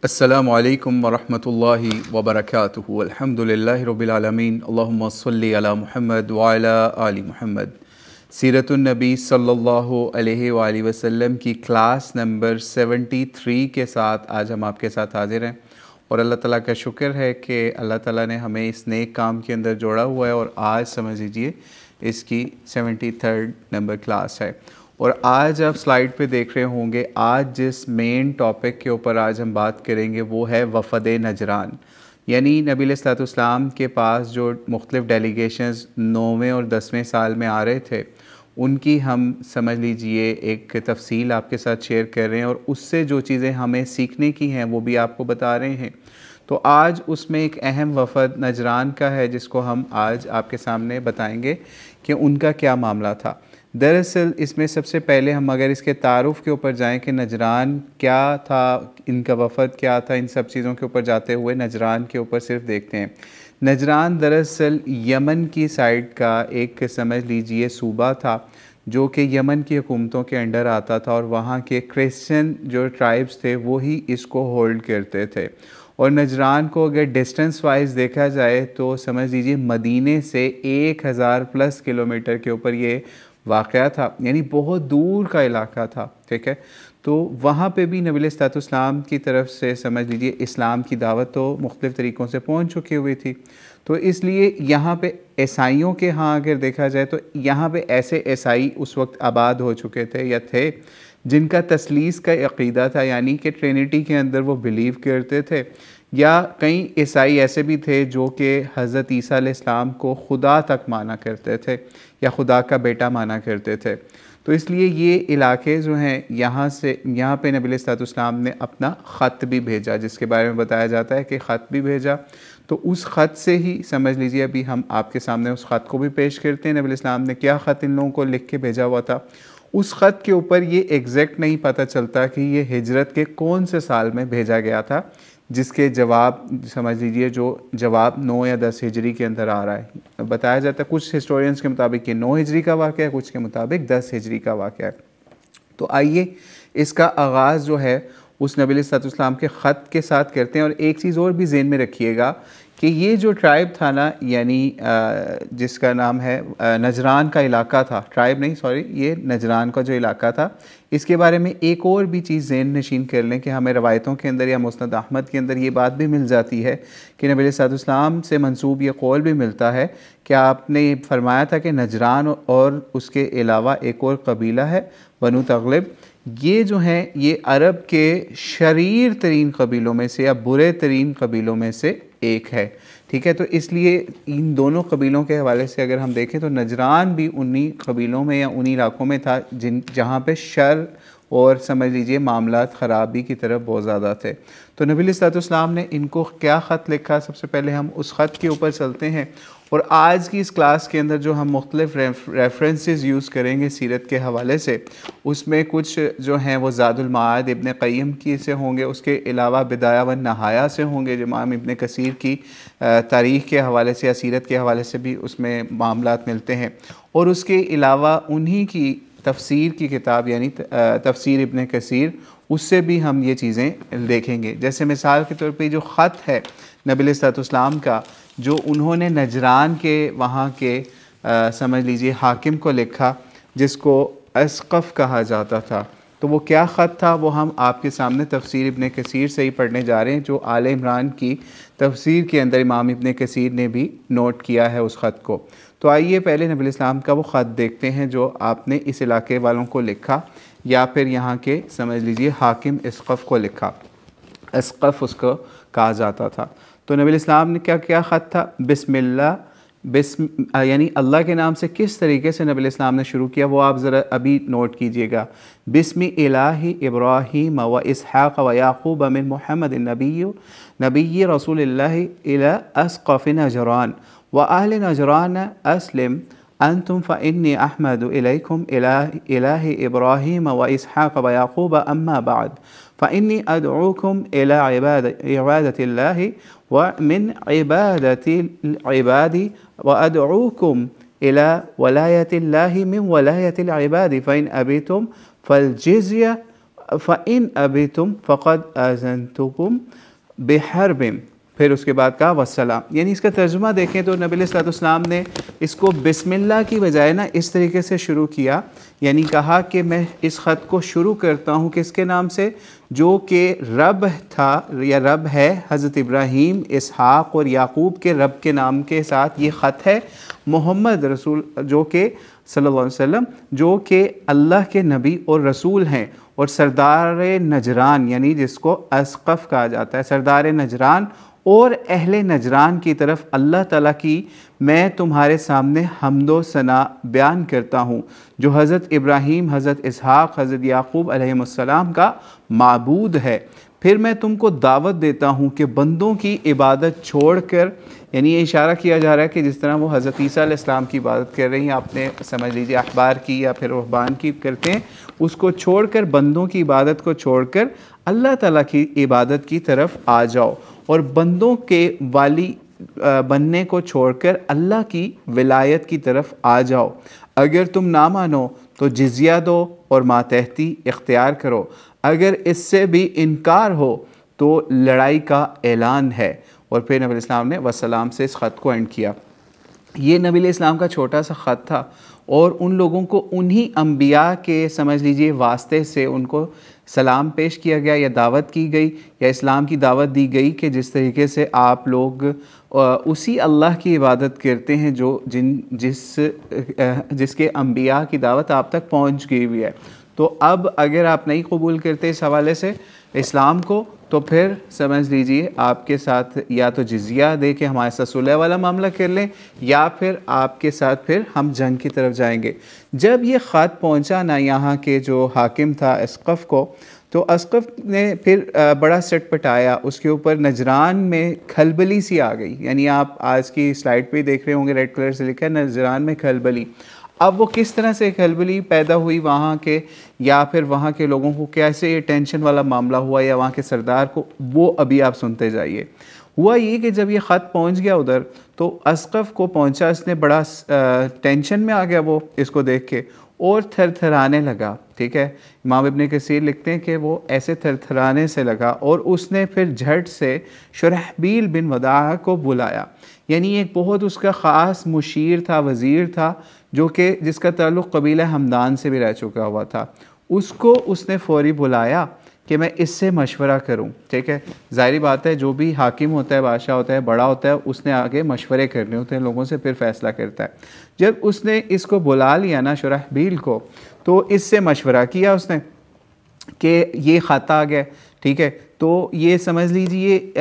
अस्सलामु अलैकुम वरहमतुल्लाहि वबरकातुहु। अल्हम्दुलिल्लाहि रब्बिल आलमीन। अल्लाहुम्मा सल्लि अला मुहम्मद व अला आलि मुहम्मद। सीरतुन नबी सल्लल्लाहु अलैहि वसल्लम की क्लास नंबर 73 के साथ आज हम आपके साथ हाजिर हैं और अल्लाह ताला का शुक्र है कि अल्लाह ताला ने हमें इस नेक काम के अंदर जोड़ा हुआ है और आज समझ लीजिए इसकी 73rd नंबर क्लास है। और आज आप स्लाइड पे देख रहे होंगे, आज जिस मेन टॉपिक के ऊपर आज हम बात करेंगे वो है वफ़द नजरान। यानी नबी अलैहिस्सलाम के पास जो मुख्तलिफ़ डेलीगेशंस 9वें और 10वें साल में आ रहे थे, उनकी हम समझ लीजिए एक तफसील आपके साथ शेयर कर रहे हैं और उससे जो चीज़ें हमें सीखने की हैं वो भी आपको बता रहे हैं। तो आज उसमें एक अहम वफ़द नजरान का है जिसको हम आज आपके सामने बताएंगे कि उनका क्या मामला था। दरअसल इसमें सबसे पहले हम अगर इसके तारुफ़ के ऊपर जाएं कि नजरान क्या था, इनका वफ़द क्या था, इन सब चीज़ों के ऊपर जाते हुए नजरान के ऊपर सिर्फ देखते हैं। नजरान दरअसल यमन की साइड का एक समझ लीजिए सूबा था जो कि यमन की हुकूमतों के अंडर आता था और वहाँ के क्रिश्चियन जो ट्राइब्स थे वो ही इसको होल्ड करते थे। और नजरान को अगर डिस्टेंस वाइज देखा जाए तो समझ लीजिए मदीने से 1000+ किलोमीटर के ऊपर ये वाक़या था, यानी बहुत दूर का इलाका था। ठीक है, तो वहाँ पे भी नबी अलैहिस्सलाम की तरफ से समझ लीजिए इस्लाम की दावत तो मुख्तलिफ़ तरीक़ों से पहुँच चुकी हुई थी। तो इसलिए यहाँ पे ईसाइयों के यहाँ अगर देखा जाए तो यहाँ पे ऐसे ईसाई उस वक्त आबाद हो चुके थे या थे जिनका तसलीस का अक़ीदा था, यानी कि ट्रिनिटी के अंदर वो बिलीव करते थे। या कई ईसाई ऐसे भी थे जो कि हज़रत ईसा अलैहिस्सलाम को खुदा तक माना करते थे या खुदा का बेटा माना करते थे। तो इसलिए ये इलाके जो हैं यहाँ पे नबी अलैहिस्सलाम ने अपना ख़त भी भेजा, जिसके बारे में बताया जाता है कि ख़त भी भेजा। तो उस ख़त से ही समझ लीजिए अभी हम आपके सामने उस ख़त को भी पेश करते हैं। नबी अलैहिस्सलाम ने क्या ख़त इन लोगों को लिख के भेजा हुआ था, उस ख़त के ऊपर ये एग्जैक्ट नहीं पता चलता कि ये हिजरत के कौन से साल में भेजा गया था, जिसके जवाब समझ लीजिए जो जवाब 9 या 10 हिजरी के अंदर आ रहा है। बताया जाता है कुछ हिस्टोरियंस के मुताबिक ये 9 हिजरी का वाक़या है, कुछ के मुताबिक 10 हिजरी का वाक़या है। तो आइए इसका आगाज़ जो है उस नबी अलैहिस्सलाम के ख़त के साथ करते हैं। और एक चीज़ और भी ज़हन में रखिएगा कि ये जो ट्राइब था ना, यानी जिसका नाम है नजरान का इलाका था, ट्राइब नहीं सॉरी, ये नजरान का जो इलाका था, इसके बारे में एक और भी चीज़ ज़हन नशीन कर लें कि हमें रवायतों के अंदर या मुस्नद अहमद के अंदर ये बात भी मिल जाती है कि नबी अलैहिस्सलाम से मंसूब ये कौल भी मिलता है कि आपने ये फरमाया था कि नजरान और उसके अलावा एक और कबीला है बनु तग़लिब, ये जो हैं ये अरब के शरीर तरीन कबीलों में से या बुरे तरीन कबीलों में से एक है। ठीक है, तो इसलिए इन दोनों कबीलों के हवाले से अगर हम देखें तो नजरान भी उन्हीं कबीलों में या उन्हीं इलाकों में था जहाँ पे शर और समझ लीजिए मामलात ख़राबी की तरफ बहुत ज़्यादा थे। तो नबी अलैहिस्सलाम ने इनको क्या ख़त लिखा, सबसे पहले हम उस ख़त के ऊपर चलते हैं। और आज की इस क्लास के अंदर जो हम मुख्तलिफ़ रेफरेंसेस यूज़ करेंगे सीरत के हवाले से, उसमें कुछ जो हैं वो ज़ादुल माद इब्न क़य्यिम की से होंगे, उसके अलावा बिदाया व नहाया से होंगे, जो इमाम इब्न कसीर की तारीख़ के हवाले से या सीरत के हवाले से भी उसमें मामलात मिलते हैं। और उसके अलावा उन्हीं की तफसीर की किताब यानी तफसीर इब्न कसीर, उससे भी हम ये चीज़ें देखेंगे। जैसे मिसाल के तौर पे जो ख़त है नबी अलैहिस्सलाम का जो उन्होंने नजरान के वहाँ के समझ लीजिए हाकिम को लिखा, जिसको अस्क़फ़ कहा जाता था, तो वो क्या ख़त था वो हम आपके सामने तफसीर इब्न कसीर से ही पढ़ने जा रहे हैं, जो आले इमरान की तफसीर के अंदर इमाम इब्न कसीर ने भी नोट किया है उस ख़त को। तो आइए पहले नबी अलैहिस्सलाम का वो ख़त देखते हैं जो आपने इस इलाके वालों को लिखा या फिर यहाँ के समझ लीजिए हाकिम अस्क़फ़ को लिखा। अस्क़फ़ उसको कहा जाता था। तो नबी अलैहिस्सलाम ने क्या क्या ख़त था, बिस्म यानी अल्लाह के नाम से किस तरीके से नबी अलैहिस्सलाम ने शुरू किया वो आप ज़रा अभी नोट कीजिएगा। बिस्मि इलाही इब्राहीम व इसहाक़ व याक़ूब मिन मुहम्मद नबी रसूलिल्लाहि इला अस्क़फ़ नजरान व अहल नजरान अस्लिम अंतुम फ़इन्नी अहमदु इलैकुम इलाही इब्राहीम व इसहाक़ व याक़ूब अम्मा बाद फ़इन्नी अदऊकुम इला इबादतिल्लाहि व मिन इबादतिल इबादी व अदऊकुम इला वलायतिल्लाहि मिन वलायतिल इबादी फ़इन अबीतुम फ़ल जिज़्या फ़इन अभी तुम फ़क़द अज़नतुकुम बिहर्बिम, फिर उसके बाद कहा वस्सलाम। यानी इसका तर्जुमा देखें तो नबी सल्लल्लाहु अलैहि वसल्लम ने इसको बिस्मिल्लाह की बजाय ना इस तरीके से शुरू किया, यानी कहा कि मैं इस ख़त को शुरू करता हूँ किसके नाम से, जो कि रब था या रब है हज़रत इब्राहीम, इसहाक़ और याक़ूब के रब के नाम के साथ ये ख़त है। मोहम्मद रसूल जो कि सल्लल्लाहु अलैहि वसल्लम जो कि अल्लाह के नबी और रसूल हैं, और सरदार नजरान यानी जिसको अस्क़फ़ कहा जाता है, सरदार नजरान और अहले नजरान की तरफ अल्लाह ताला की मैं तुम्हारे सामने हम्दो सना बयान करता हूँ, जो हज़रत इब्राहीम, हज़रत इसहाक़, हज़रत याक़ूब अलैहिमुस्सलाम का माबूद है। फिर मैं तुमको दावत देता हूँ कि बंदों की इबादत छोड़कर, यानी ये इशारा किया जा रहा है कि जिस तरह वो हज़रत ईसा अलैहिस्सलाम की इबादत कर रही हैं, आपने समझ लीजिए अहबार की या फिर रुहबान की करते हैं, उसको छोड़कर, बंदों की इबादत को छोड़कर अल्लाह ताला की इबादत की तरफ आ जाओ, और बंदों के वाली बनने को छोड़कर अल्लाह की विलायत की तरफ आ जाओ। अगर तुम ना मानो तो जिज़िया दो और मातहती इख्तियार करो, अगर इससे भी इनकार हो तो लड़ाई का ऐलान है। और फिर नबी इस्लाम ने वसलाम से इस ख़त को एंड किया। ये नबी इस्लाम का छोटा सा ख़त था, और उन लोगों को उन्हीं अम्बिया के समझ लीजिए वास्ते से उनको सलाम पेश किया गया या दावत की गई या इस्लाम की दावत दी गई कि जिस तरीके से आप लोग उसी अल्लाह की इबादत करते हैं जो जिसके अम्बिया की दावत आप तक पहुंच गई हुई है। तो अब अगर आप नहीं कबूल करते इस हवाले से इस्लाम को, तो फिर समझ लीजिए आपके साथ या तो जिज़िया दे के हमारे साथ सुलह वाला मामला कर लें, या फिर आपके साथ फिर हम जंग की तरफ जाएंगे। जब ये ख़त पहुंचा ना यहाँ के जो हाकिम था अस्क़फ़ को, तो अस्क़फ़ ने फिर बड़ा चटपटाया, उसके ऊपर नजरान में खलबली सी आ गई। यानी आप आज की स्लाइड पे देख रहे होंगे रेड कलर से लिखा है नजरान में खलबली। अब वो किस तरह से खलबली पैदा हुई वहाँ के, या फिर वहाँ के लोगों को कैसे ये टेंशन वाला मामला हुआ, या वहाँ के सरदार को, वो अभी आप सुनते जाइए। हुआ ये कि जब ये ख़त पहुँच गया उधर, तो अस्क़फ़ को पहुँचा, इसने बड़ा टेंशन में आ गया वो इसको देख के, और थरथराने लगा। ठीक है, इमाम इब्न कसीर लिखते हैं कि वो ऐसे थरथराने से लगा, और उसने फिर झट से शुरहबील बिन वदाह को बुलाया। यानी एक बहुत उसका ख़ास मुशीर था, वज़ीर था, जो कि जिसका ताल्लुक़ कबीला हमदान से भी रह चुका हुआ था। उसको उसने फ़ौरी बुलाया कि मैं इससे मशवरा करूं। ठीक है, ज़ाहिरी बात है जो भी हाकिम होता है, बादशाह होता है, बड़ा होता है, उसने आगे मशवरे करने होते हैं लोगों से, फिर फ़ैसला करता है। जब उसने इसको बुला लिया ना शुरहबील को, तो इससे मशवरा किया उसने कि ये ख़त आ गया। ठीक है, तो ये समझ लीजिए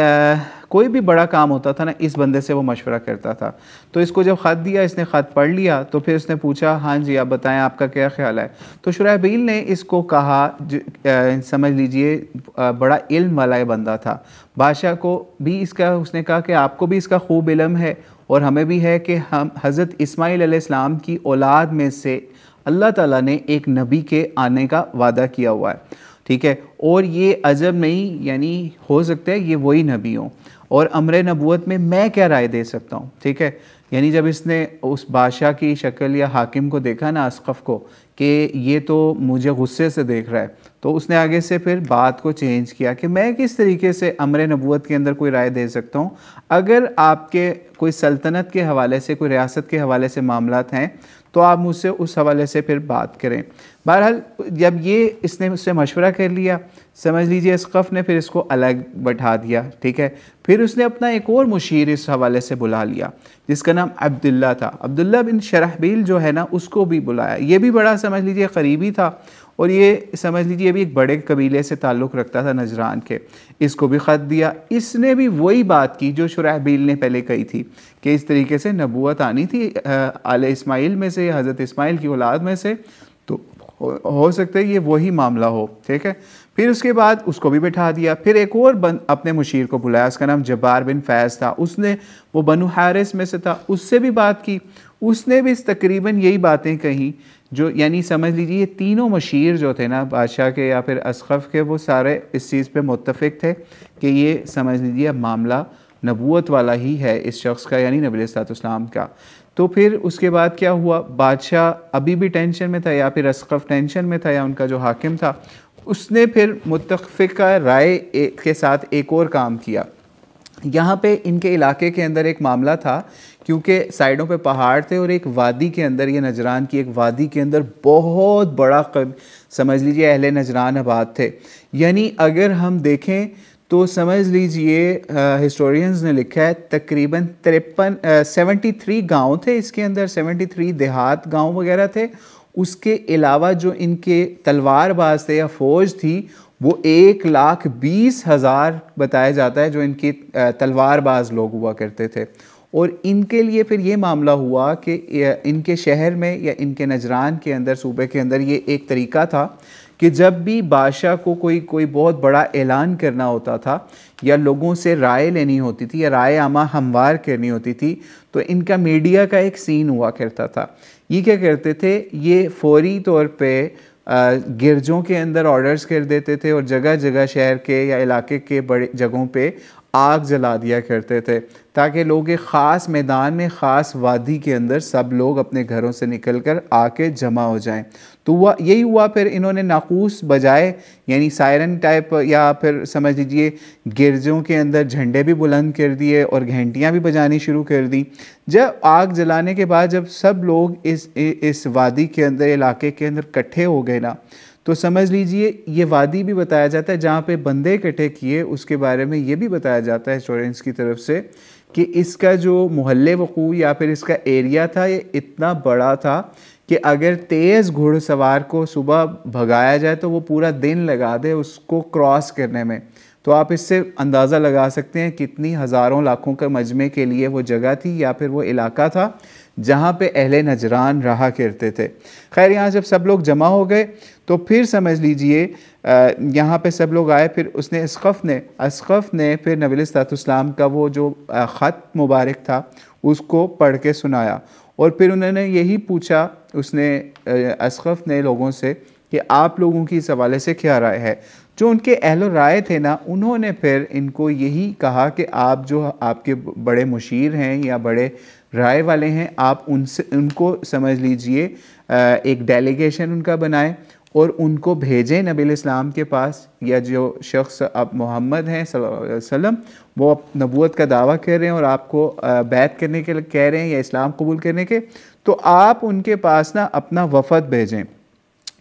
कोई भी बड़ा काम होता था ना, इस बंदे से वो मशवरा करता था। तो इसको जब ख़त दिया, इसने ख़त पढ़ लिया, तो फिर उसने पूछा हाँ जी आप बताएं आपका क्या ख्याल है। तो शुरहबील ने इसको कहा, समझ लीजिए बड़ा इल्म वाला बंदा था, बादशाह को भी इसका, उसने कहा कि आपको भी इसका खूब इल्म है और हमें भी है कि हम हज़रत इस्माईल अलैहिस्सलाम की औलाद में से अल्लाह ताला ने एक नबी के आने का वादा किया हुआ है। ठीक है, और ये अजब नहीं, यानी हो सकता है ये वही नबी हों, और अमर नबूवत में मैं क्या राय दे सकता हूँ। ठीक है, यानी जब इसने उस बादशाह की शक्ल या हाकिम को देखा ना अस्क़फ़ को कि ये तो मुझे गुस्से से देख रहा है, तो उसने आगे से फिर बात को चेंज किया कि मैं किस तरीके से अमर नबूवत के अंदर कोई राय दे सकता हूँ। अगर आपके कोई सल्तनत के हवाले से, कोई रियासत के हवाले से मामलात हैं, तो आप मुझसे उस हवाले से फिर बात करें। बहरहाल जब ये इसने मुझसे मशवरा कर लिया, समझ लीजिए अस्क़फ़ ने फिर इसको अलग बैठा दिया। ठीक है, फिर उसने अपना एक और मुशीर इस हवाले से बुला लिया जिसका नाम अब्दुल्ला था। अब्दुल्ला बिन शुरहबील जो है ना, उसको भी बुलाया। ये भी बड़ा समझ लीजिए करीबी था, और ये समझ लीजिए भी एक बड़े कबीले से ताल्लुक़ रखता था नजरान के। इसको भी ख़त दिया। इसने भी वही बात की जो शुरहबील ने पहले कही थी कि इस तरीके से नबूवत आनी थी आले इस्माइल में से, हज़रत इस्माइल की औलाद में से, तो हो सकता है ये वही मामला हो। ठीक है, फिर उसके बाद उसको भी बैठा दिया। फिर एक और अपने मुशीर को बुलाया, उसका नाम जब्बार बिन फैज़ था, उसने वो बनु हारिस में से था, उससे भी बात की। उसने भी तकरीबन यही बातें कही जो, यानी समझ लीजिए ये तीनों मुशीर जो थे ना बादशाह के या फिर अस्क़फ़ के, वो सारे इस चीज़ पे मुत्तफ़िक़ थे कि ये समझ लीजिए मामला नबूवत वाला ही है इस शख्स का, यानी नबी अलैहिस्सलाम का। तो फिर उसके बाद क्या हुआ, बादशाह अभी भी टेंशन में था, या फिर अस्क़फ़ टेंशन में था, या उनका जो हाकिम था उसने फिर मुत्तफ़िक़ा राय के साथ एक और काम किया। यहाँ पे इनके इलाके के अंदर एक मामला था, क्योंकि साइडों पे पहाड़ थे और एक वादी के अंदर, ये नजरान की एक वादी के अंदर बहुत बड़ा समझ लीजिए अहले नजरान आबाद थे। यानी अगर हम देखें तो समझ लीजिए हिस्टोरियंस ने लिखा है तकरीबन 73 गांव थे इसके अंदर, 73 देहात गांव वगैरह थे। उसके अलावा जो इनके तलवारबाज थे या फ़ौज थी वो 1,20,000 बताया जाता है जो इनकी तलवारबाज लोग हुआ करते थे। और इनके लिए फिर ये मामला हुआ कि इनके शहर में या इनके नजरान के अंदर, सूबे के अंदर, ये एक तरीका था कि जब भी बादशाह को कोई बहुत बड़ा ऐलान करना होता था या लोगों से राय लेनी होती थी या राय आमा हमवार करनी होती थी, तो इनका मीडिया का एक सीन हुआ करता था। ये क्या करते थे, ये फौरी तौर पे गिरजों के अंदर ऑर्डर्स कर देते थे और जगह जगह शहर के या इलाके के बड़े जगहों पे आग जला दिया करते थे, ताकि लोग एक ख़ास मैदान में, ख़ास वादी के अंदर सब लोग अपने घरों से निकल कर आके जमा हो जाएं। तो यही हुआ। फिर इन्होंने नाकूस बजाए, यानी सायरन टाइप, या फिर समझ लीजिए गिरजों के अंदर झंडे भी बुलंद कर दिए और घंटियां भी बजानी शुरू कर दी। जब आग जलाने के बाद जब सब लोग इस वादी के अंदर, इलाके के अंदर इकट्ठे हो गए ना, तो समझ लीजिए ये वादी भी बताया जाता है जहाँ पे बंदे इकट्ठे किए, उसके बारे में ये भी बताया जाता है हिस्टोरियंस की तरफ से कि इसका जो मोहल्ले वक़ू या फिर इसका एरिया था, ये इतना बड़ा था कि अगर तेज़ घुड़सवार को सुबह भगाया जाए तो वो पूरा दिन लगा दे उसको क्रॉस करने में। तो आप इससे अंदाज़ा लगा सकते हैं कितनी हज़ारों लाखों के मजमे के लिए वो जगह थी या फिर वो इलाका था जहाँ पे अहले नजरान रहा करते थे। खैर, यहाँ जब सब लोग जमा हो गए तो फिर समझ लीजिए यहाँ पे सब लोग आए। फिर उसने असक़फ़ ने फिर नबी अलैहिस्सलाम का वो जो ख़त मुबारक था उसको पढ़ के सुनाया और फिर उन्होंने यही पूछा, उसने असक़फ़ ने लोगों से कि आप लोगों की इस हवाले से क्या राय है। जो उनके अहलो राय थे ना, उन्होंने फिर इनको यही कहा कि आप जो आपके बड़े मुशीर हैं या बड़े राय वाले हैं, आप उनको समझ लीजिए एक डेलीगेशन उनका बनाएं और उनको भेजें नबी अलैहिस्सलाम के पास, या जो शख्स अब मोहम्मद हैं सल्लल्लाहु अलैहि वसल्लम, वो नबूवत का दावा कर रहे हैं और आपको बैत करने के लिए कह रहे हैं या इस्लाम कबूल करने के, तो आप उनके पास ना अपना वफ़द भेजें,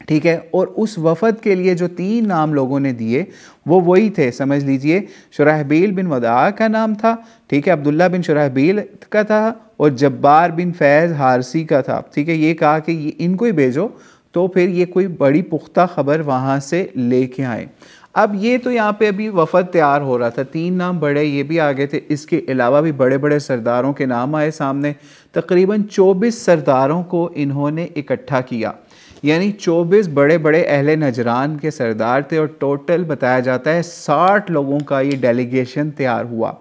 ठीक है। और उस वफ़द के लिए जो 3 नाम लोगों ने दिए वो वही थे, समझ लीजिए शुरहबील बिन वदा का नाम था, ठीक है, अब्दुल्ला बिन शुरहबील का था और जब्बार बिन फैज़ हारसी का था, ठीक है। ये कहा कि इनको ही भेजो, तो फिर ये कोई बड़ी पुख्ता ख़बर वहाँ से लेके आए। अब ये तो यहाँ पे अभी वफ़द तैयार हो रहा था, 3 नाम बड़े ये भी आ गए थे, इसके अलावा भी बड़े बड़े सरदारों के नाम आए सामने। तकरीबन 24 सरदारों को इन्होंने इकट्ठा किया, यानी 24 बड़े बड़े अहले नजरान के सरदार थे और टोटल बताया जाता है 60 लोगों का ये डेलीगेशन तैयार हुआ।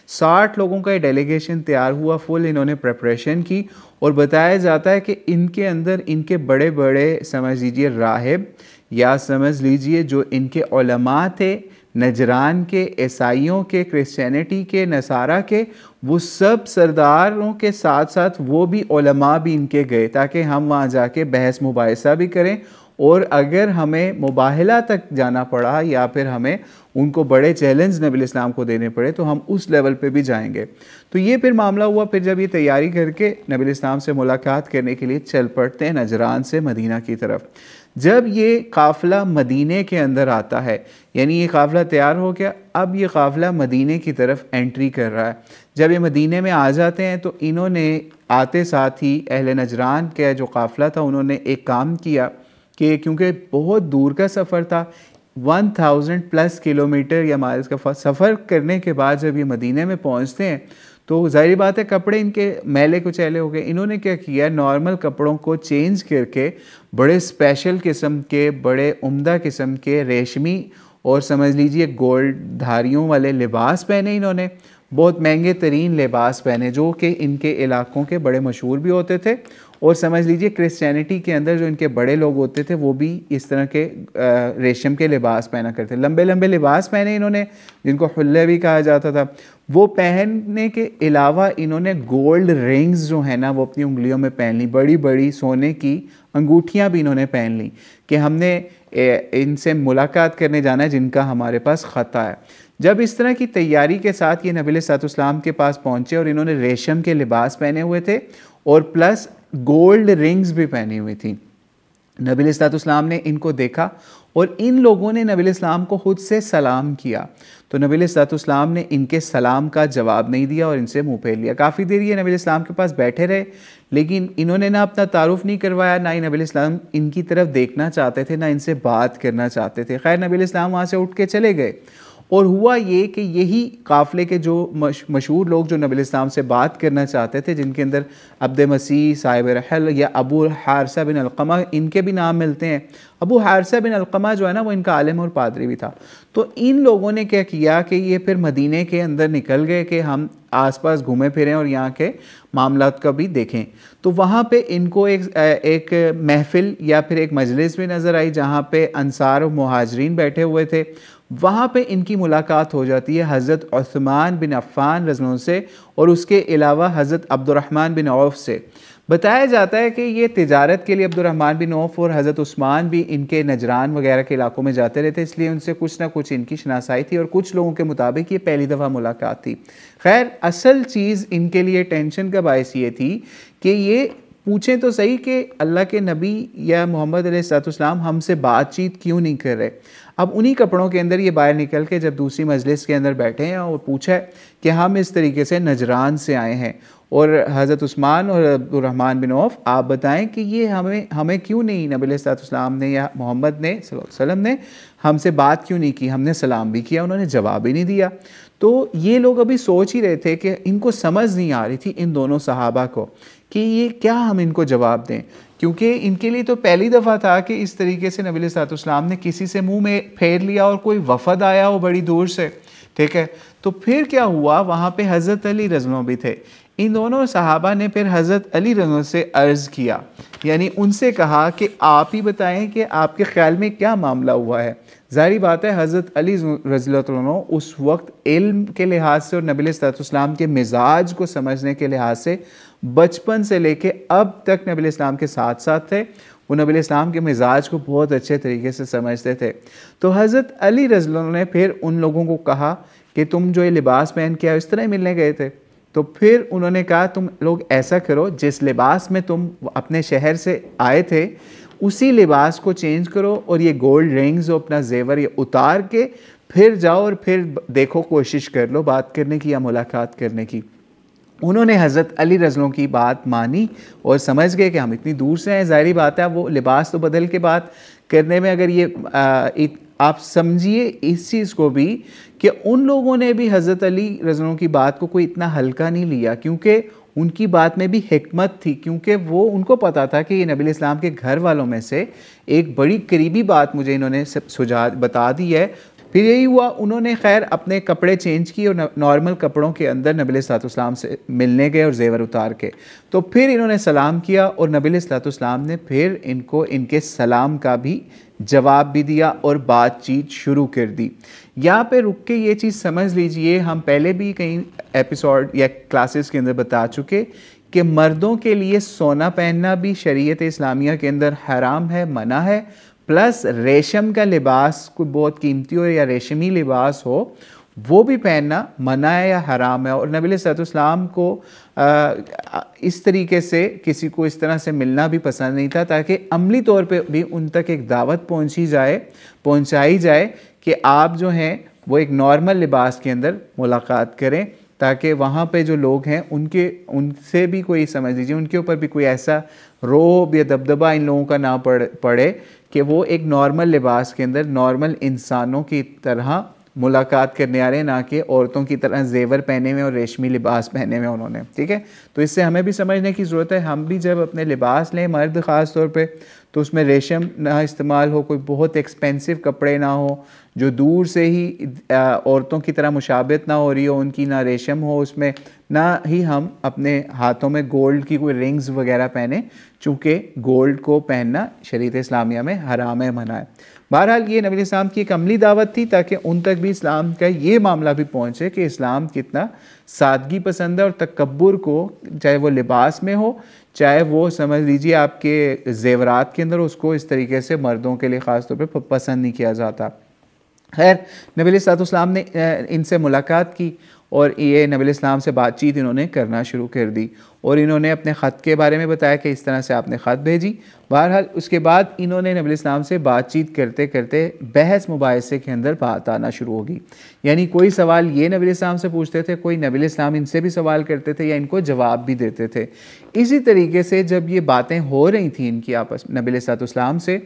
60 लोगों का ये डेलीगेशन तैयार हुआ, फुल इन्होंने प्रिपरेशन की और बताया जाता है कि इनके अंदर इनके बड़े बड़े समझ लीजिए राहिब या समझ लीजिए जो इनके उलमा थे, नजरान के, ईसाइयों के, क्रिश्चियनिटी के, नसारा के, वो सब सरदारों के साथ साथ वो भी उलमा भी इनके गए ताकि हम वहाँ जाके बहस मुबाहिसा भी करें और अगर हमें मुबाहला तक जाना पड़ा या फिर हमें उनको बड़े चैलेंज नबी इस्लाम को देने पड़े तो हम उस लेवल पे भी जाएंगे। तो ये फिर मामला हुआ। फिर जब ये तैयारी करके नबी इस्लाम से मुलाकात करने के लिए चल पड़ते हैं नजरान से मदीना की तरफ। जब ये काफ़िला मदीने के अंदर आता है, यानी ये काफ़िला तैयार हो गया, अब ये काफ़िला मदीने की तरफ एंट्री कर रहा है। जब ये मदीने में आ जाते हैं तो इन्होंने आते साथ ही अहले नजरान का जो काफ़िला था उन्होंने एक काम किया कि क्योंकि बहुत दूर का सफ़र था, 1000+ किलोमीटर या माइल्स का सफ़र करने के बाद जब ये मदीने में पहुँचते हैं तो ज़ाहिर बात है कपड़े इनके मैले कुचैले हो गए। इन्होंने क्या किया, नॉर्मल कपड़ों को चेंज करके बड़े स्पेशल किस्म के, बड़े उम्दा किस्म के रेशमी और समझ लीजिए गोल्ड धारियों वाले लिबास पहने इन्होंने। बहुत महंगे तरीन लिबास पहने जो कि इनके इलाकों के बड़े मशहूर भी होते थे। और समझ लीजिए क्रिश्चियनिटी के अंदर जो इनके बड़े लोग होते थे वो भी इस तरह के रेशम के लिबास पहना करते, लंबे लंबे लिबास पहने इन्होंने, जिनको हुल्ले भी कहा जाता था। वो पहनने के अलावा इन्होंने गोल्ड रिंग्स जो है ना वो अपनी उंगलियों में पहन ली, बड़ी बड़ी सोने की अंगूठियाँ भी इन्होंने पहन ली कि हमने इनसे मुलाकात करने जाना है जिनका हमारे पास ख़ता है। जब इस तरह की तैयारी के साथ ये नबी अलैहिस्सलाम के पास पहुँचे और इन्होंने रेशम के लिबास पहने हुए थे और प्लस गोल्ड रिंग्स भी पहनी हुई थी, नबी अलैहिस्सलाम ने इनको देखा और इन लोगों ने नबी अलैहिस्सलाम को खुद से सलाम किया। तो नबी अलैहिस्सलाम ने इनके सलाम का जवाब नहीं दिया और इनसे मुँह फेर लिया। काफ़ी देर ये नबी अलैहिस्सलाम के पास बैठे रहे, लेकिन इन्होंने ना अपना तारुफ नहीं करवाया, ना ही नबी अलैहिस्सलाम इनकी तरफ देखना चाहते थे, ना इनसे बात करना चाहते थे। खैर नबी अलैहिस्सलाम वहाँ से उठ के चले गए और हुआ ये कि यही काफ़िले के जो मशहूर लोग जो नबी अलैहिस्सलाम से बात करना चाहते थे, जिनके अंदर अब्द मसीह साहिब रहल या अबू हारसा बिन अलक़मा इनके भी नाम मिलते हैं। अबू हारसा बिन अलक़मा जो है ना वो इनका आलिम और पादरी भी था। तो इन लोगों ने क्या किया कि ये फिर मदीने के अंदर निकल गए कि हम आसपास घूमें फिरें और यहाँ के मामलात का भी देखें। तो वहाँ पे इनको एक महफ़िल या फिर एक मजलिस भी नज़र आई जहाँ पे अंसार और मुहाजिरीन बैठे हुए थे। वहाँ पे इनकी मुलाकात हो जाती है हज़रत उस्मान बिन अफ़्फ़ान रज़ियल्लाहु से और उसके अलावा हज़रत अब्दुर्रहमान बिन औफ़ से। बताया जाता है कि ये तिजारत के लिए अब्दुर्रहमान बिन औफ़ और हज़रत उस्मान भी इनके नजरान वगैरह के इलाकों में जाते रहते, इसलिए उनसे कुछ ना कुछ इनकी शनासाई थी और कुछ लोगों के मुताबिक ये पहली दफ़ा मुलाकात थी। खैर असल चीज़ इनके लिए टेंशन का बायस ये थी कि ये पूछें तो सही कि अल्लाह के नबी या मोहम्मद अलैहिस्सलाम हमसे बातचीत क्यों नहीं कर रहे। अब उन्हीं कपड़ों के अंदर ये बाहर निकल के जब दूसरी मजलिस के अंदर बैठे हैं और पूछा है कि हम इस तरीके से नजरान से आए हैं और हज़रत उस्मान और अब्दुर्रहमान बिन औफ़ आप बताएं कि ये हमें क्यों नहीं, नबी अलैहिस्सलाम ने या मोहम्मद ने सल्लल्लाहु अलैहि वसल्लम ने हमसे बात क्यों नहीं की, हमने सलाम भी किया, उन्होंने जवाब ही नहीं दिया। तो ये लोग अभी सोच ही रहे थे कि इनको समझ नहीं आ रही थी इन दोनों सहाबा को कि ये क्या हम इनको जवाब दें, क्योंकि इनके लिए तो पहली दफ़ा था कि इस तरीके से नबी अलैहिस्सलाम ने किसी से मुंह में फेर लिया और कोई वफ़द आया हो बड़ी दूर से, ठीक है। तो फिर क्या हुआ, वहाँ पे हज़रत अली रज़ियल्लाहु भी थे। इन दोनों सहाबा ने फिर हज़रत अली रज़ियल्लाहु से अर्ज़ किया, यानी उनसे कहा कि आप ही बताएं कि आपके ख़्याल में क्या मामला हुआ है। ज़ाहिर बात है हज़रत अली रज़ियल्लाहु अन्हु उस वक्त इल्म के लिहाज से और नबी अलैहिस्सलाम के मिजाज को समझने के लिहाज से बचपन से लेके अब तक नबी अलैहिस्सलाम के साथ साथ थे। वो नबी अलैहिस्सलाम के मिजाज को बहुत अच्छे तरीके से समझते थे। तो हज़रत अली रज़ियल्लाहु ने फिर उन लोगों को कहा कि तुम जो ये लिबास पहन के आए इस तरह ही मिलने गए थे। तो फिर उन्होंने कहा तुम लोग ऐसा करो, जिस लिबास में तुम अपने शहर से आए थे उसी लिबास को चेंज करो और ये गोल्ड रिंग्स और अपना जेवर ये उतार के फिर जाओ और फिर देखो, कोशिश कर लो बात करने की या मुलाकात करने की। उन्होंने हज़रत अली रज़ियल्लाहु की बात मानी और समझ गए कि हम इतनी दूर से हैं, ज़ाहिर बात है वो लिबास तो बदल के बात करने में, अगर ये आप समझिए इस चीज़ को भी कि उन लोगों ने भी हज़रत अली रज़ियल्लाहु की बात को कोई इतना हल्का नहीं लिया, क्योंकि उनकी बात में भी हिकमत थी, क्योंकि वो उनको पता था कि ये नबी अलैहिस्सलाम के घर वालों में से एक बड़ी करीबी बात मुझे इन्होंने सुझा बता दी है। फिर यही हुआ, उन्होंने खैर अपने कपड़े चेंज किए और नॉर्मल कपड़ों के अंदर नबी अलैहिस्सलाम से मिलने गए और जेवर उतार के। तो फिर इन्होंने सलाम किया और नबी अलैहिस्सलाम ने फिर इनको इनके सलाम का भी जवाब भी दिया और बातचीत शुरू कर दी। यहाँ पे रुक के ये चीज़ समझ लीजिए, हम पहले भी कई एपिसोड या क्लासेस के अंदर बता चुके कि मर्दों के लिए सोना पहनना भी शरीयत इस्लामिया के अंदर हराम है, मना है। प्लस रेशम का लिबास कोई बहुत कीमती हो या रेशमी लिबास हो वो भी पहनना मना है या हराम है। और नबी अलैहिस्सलाम को इस तरीके से किसी को इस तरह से मिलना भी पसंद नहीं था, ताकि अमली तौर पे भी उन तक एक दावत पहुंचाई जाए कि आप जो हैं वो एक नॉर्मल लिबास के अंदर मुलाकात करें, ताकि वहाँ पे जो लोग हैं उनसे भी कोई, समझ लीजिए उनके ऊपर भी कोई ऐसा रोब या दबदबा इन लोगों का ना पड़े कि वो एक नॉर्मल लिबास के अंदर नॉर्मल इंसानों की तरह मुलाकात करने आ रहे हैं, ना कि औरतों की तरह जेवर पहने हुए और रेशमी लिबास पहने हुए उन्होंने, ठीक है। तो इससे हमें भी समझने की ज़रूरत है, हम भी जब अपने लिबास लें, मर्द ख़ास तौर पे, तो उसमें रेशम ना इस्तेमाल हो, कोई बहुत एक्सपेंसिव कपड़े ना हो जो दूर से ही औरतों की तरह मुशाबत ना हो रही हो उनकी, ना रेशम हो उसमें, ना ही हम अपने हाथों में गोल्ड की कोई रिंग्स वगैरह पहने, चूँकि गोल्ड को पहनना शरीयत इस्लामिया में हराम है, मना है। बहरहाल ये नबी इस्लाम की एक अमली दावत थी ताकि उन तक भी इस्लाम का ये मामला भी पहुँचे कि इस्लाम कितना सादगी पसंद है और तकब्बुर को, चाहे वो लिबास में हो, चाहे वो समझ लीजिए आपके जेवरात के अंदर, उसको इस तरीके से मर्दों के लिए ख़ास तौर पे पसंद नहीं किया जाता। खैर नबी अलैहिस्सलाम ने इनसे मुलाकात की और ये नबी इस्लाम से बातचीत इन्होंने करना शुरू कर दी और इन्होंने अपने ख़त के बारे में बताया कि इस तरह से आपने ख़त भेजी। बहरहाल उसके बाद इन्होंने नबी इस्लाम से बातचीत करते करते बहस मुबाहिसे के अंदर बात आना शुरू होगी, यानी कोई सवाल ये नबी इस्लाम से पूछते थे, कोई नबी इस्लाम इनसे भी सवाल करते थे या इनको जवाब भी देते थे। इसी तरीके से जब ये बातें हो रही थी इनकी आपस नबी अलैहिस्सलाम से,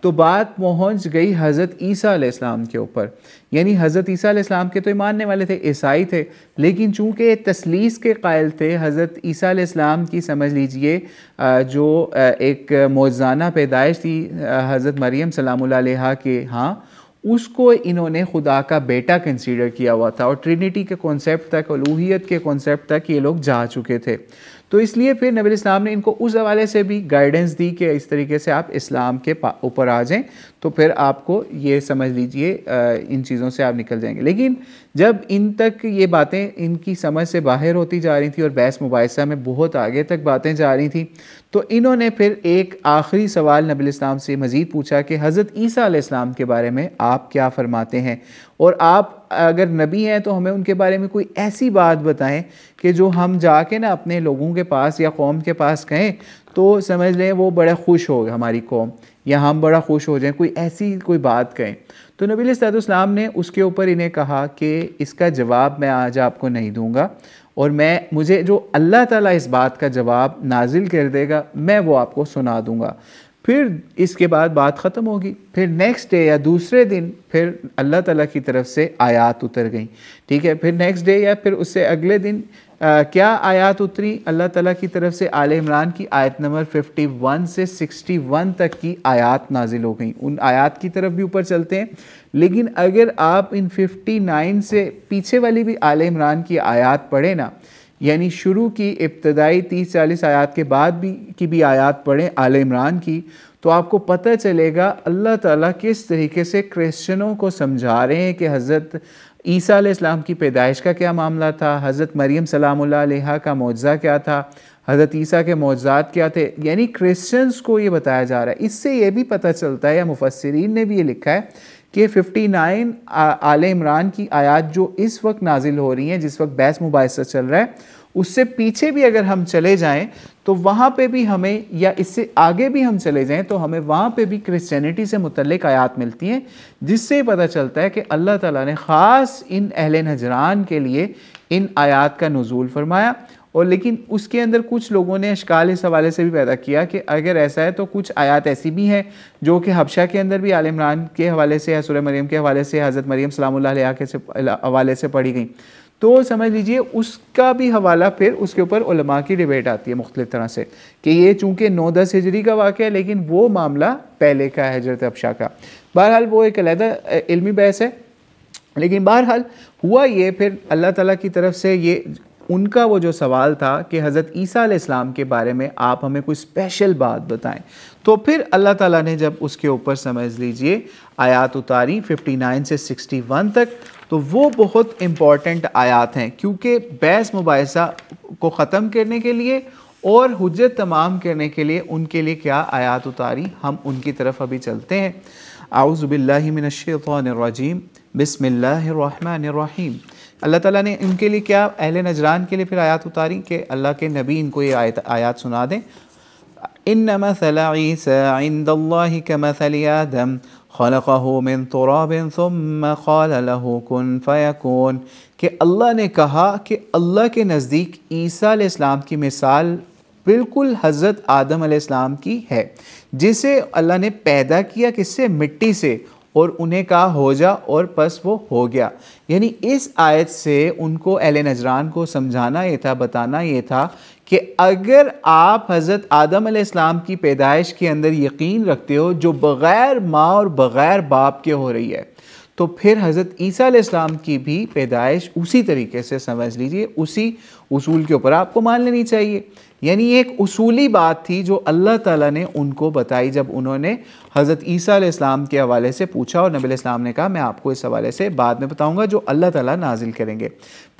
तो बात पहुँच गई हज़रत ईसा अलैहिस्सलाम के ऊपर। यानी हज़रत ईसा अलैहिस्सलाम के तो मानने वाले थे, ईसाई थे, लेकिन चूँकि तसलीस के कायल थे, हज़रत ईसा अलैहिस्सलाम की समझ लीजिए जो एक मौज़ाना पैदाइश थी हज़रत मरियम सलामुल्लाह अलैहा के यहाँ, उसको इन्होंने खुदा का बेटा कंसीडर किया हुआ था और ट्रिनिटी के कॉन्सेप्ट तक, उलूहियत के कॉन्सेप्ट तक ये लोग जा चुके थे। तो इसलिए फिर नबी इस्लाम ने इनको उस हवाले से भी गाइडेंस दी कि इस तरीके से आप इस्लाम के ऊपर आ जाएं, तो फिर आपको ये समझ लीजिए इन चीज़ों से आप निकल जाएंगे। लेकिन जब इन तक ये बातें इनकी समझ से बाहर होती जा रही थी और बहस मुबाहिसा में बहुत आगे तक बातें जा रही थी, तो इन्होंने फिर एक आखिरी सवाल नबी इस्लाम से मज़ीद पूछा कि हज़रत ईसा अलैहिस्सलाम के बारे में आप क्या फ़रमाते हैं, और आप अगर नबी हैं तो हमें उनके बारे में कोई ऐसी बात बताएं कि जो हम जाके ना अपने लोगों के पास या कौम के पास कहें तो समझ लें वो बड़ा खुश हो हमारी कौम, या हम बड़ा खुश हो जाएं, कोई ऐसी कोई बात कहें। तो नबी अलैहिस्सलाम ने उसके ऊपर इन्हें कहा कि इसका जवाब मैं आज आपको नहीं दूंगा, और मुझे जो अल्लाह ताला इस बात का जवाब नाजिल कर देगा मैं वो आपको सुना दूंगा। फिर इसके बाद बात ख़त्म होगी। फिर नेक्स्ट डे या दूसरे दिन फिर अल्लाह ताला की तरफ से आयात उतर गई, ठीक है। फिर नेक्स्ट डे या फिर उससे अगले दिन क्या आयात उतरी अल्लाह ताला की तरफ से? आले इमरान की आयत नंबर 51 से 61 तक की आयात नाजिल हो गई। उन आयात की तरफ भी ऊपर चलते हैं, लेकिन अगर आप इन 59 से पीछे वाली भी आले इमरान की आयात पढ़े ना, यानी शुरू की इब्तदाई 30-40 आयात के बाद की भी आयात पढ़ें आले इमरान की, तो आपको पता चलेगा अल्लाह ताला किस तरीके से क्रिश्चियनों को समझा रहे हैं कि हज़रत ईसा अलैहिस्सलाम की पैदाइश का क्या मामला था, हज़रत मरियम सलामुल्लाह अलैहा का मौजज़ा क्या था, हज़रत ईसा के मौजज़ात क्या थे। यानी क्रिश्चियंस को ये बताया जा रहा है। इससे ये भी पता चलता है, या मुफस्सिरीन ने भी ये लिखा है कि 59 आले इमरान की आयत जो इस वक्त नाजिल हो रही हैं, जिस वक्त बहस मुबाहिसा चल रहा है, उससे पीछे भी अगर हम चले जाएं तो वहाँ पे भी हमें, या इससे आगे भी हम चले जाएं तो हमें वहाँ पे भी क्रिश्चियनिटी से मुतल्लिक आयात मिलती हैं, जिससे पता चलता है कि अल्लाह ताला ने ख़ास इन अहले नजरान के लिए इन आयात का नुज़ूल फरमाया। और लेकिन उसके अंदर कुछ लोगों ने इश्काल इस हवाले से भी पैदा किया कि अगर ऐसा है तो कुछ आयात ऐसी भी हैं जो कि हबशा के अंदर भी आल इमरान के हवाले से या सूरह मरियम के हवाले से, हज़रत मरियम सलामुल्लाह अलैहा के हवाले से पढ़ी गई। तो समझ लीजिए उसका भी हवाला फिर उसके ऊपर उलमा की डिबेट आती है मुख्तलिफ तरह से कि ये चूँकि 9-10 हिजरी का वाक़या है, लेकिन वो मामला पहले का है हजरत हबशा का। बहरहाल वो एक अलहदा इल्मी बहस है। लेकिन बहरहाल हुआ ये, फिर अल्लाह ताला की तरफ से ये उनका वो जो सवाल था कि हज़रत ईसा अलैहिस्सलाम के बारे में आप हमें कोई स्पेशल बात बताएं, तो फिर अल्लाह ताला ने जब उसके ऊपर समझ लीजिए आयात उतारी 59 से 61 तक, तो वो बहुत इम्पॉर्टेंट आयात हैं, क्योंकि बहस मुबाहिसा को ख़त्म करने के लिए और हुज्जत तमाम करने के लिए उनके लिए क्या आयात उतारी, हम उनकी तरफ अभी चलते हैं। आऊज़ु बिल्लाहि मिनश्शैतानिर रजीम, बिस्मिल्लाहिर रहमानिर रहीम। अल्लाह ताला ने इनके लिए क्या, अहले नजरान के लिए फिर आयात उतारी कि अल्लाह के नबी इनको ये आयात सुना दें। इन्ना मसला ईसा इंदल्लाहि कमसलि आदम खलक़हु मिन तुराबिन सुम्मा क़ाला लहू कुन फ़यकून, कि अल्लाह ने कहा कि अल्लाह के नज़दीक ईसा अलैहिस्सलाम की मिसाल बिल्कुल हज़रत आदम अलैहिस्सलाम की है, जिसे अल्लाह ने पैदा किया किससे? मिट्टी से, और उन्हें कहा हो जा, और बस वो हो गया। यानी इस आयत से उनको अहले नजरान को समझाना ये था, बताना ये था कि अगर आप हज़रत आदम अलैहिस्सलाम की पैदाइश के अंदर यकीन रखते हो जो बग़ैर माँ और बग़ैर बाप के हो रही है, तो फिर हज़रत ईसा अलैहिस्सलाम की भी पैदाइश उसी तरीके से समझ लीजिए, उसी उसूल के ऊपर आपको मान लेनी चाहिए। यानी ये एक उसूली बात थी जो अल्लाह ताला ने उनको बताई जब उन्होंने हज़रत ईसा अलैहिस्सलाम के हवाले से पूछा, और नबी अलैहिस्सलाम ने कहा मैं आपको इस हवाले से बाद में बताऊंगा जो अल्लाह ताला नाजिल करेंगे।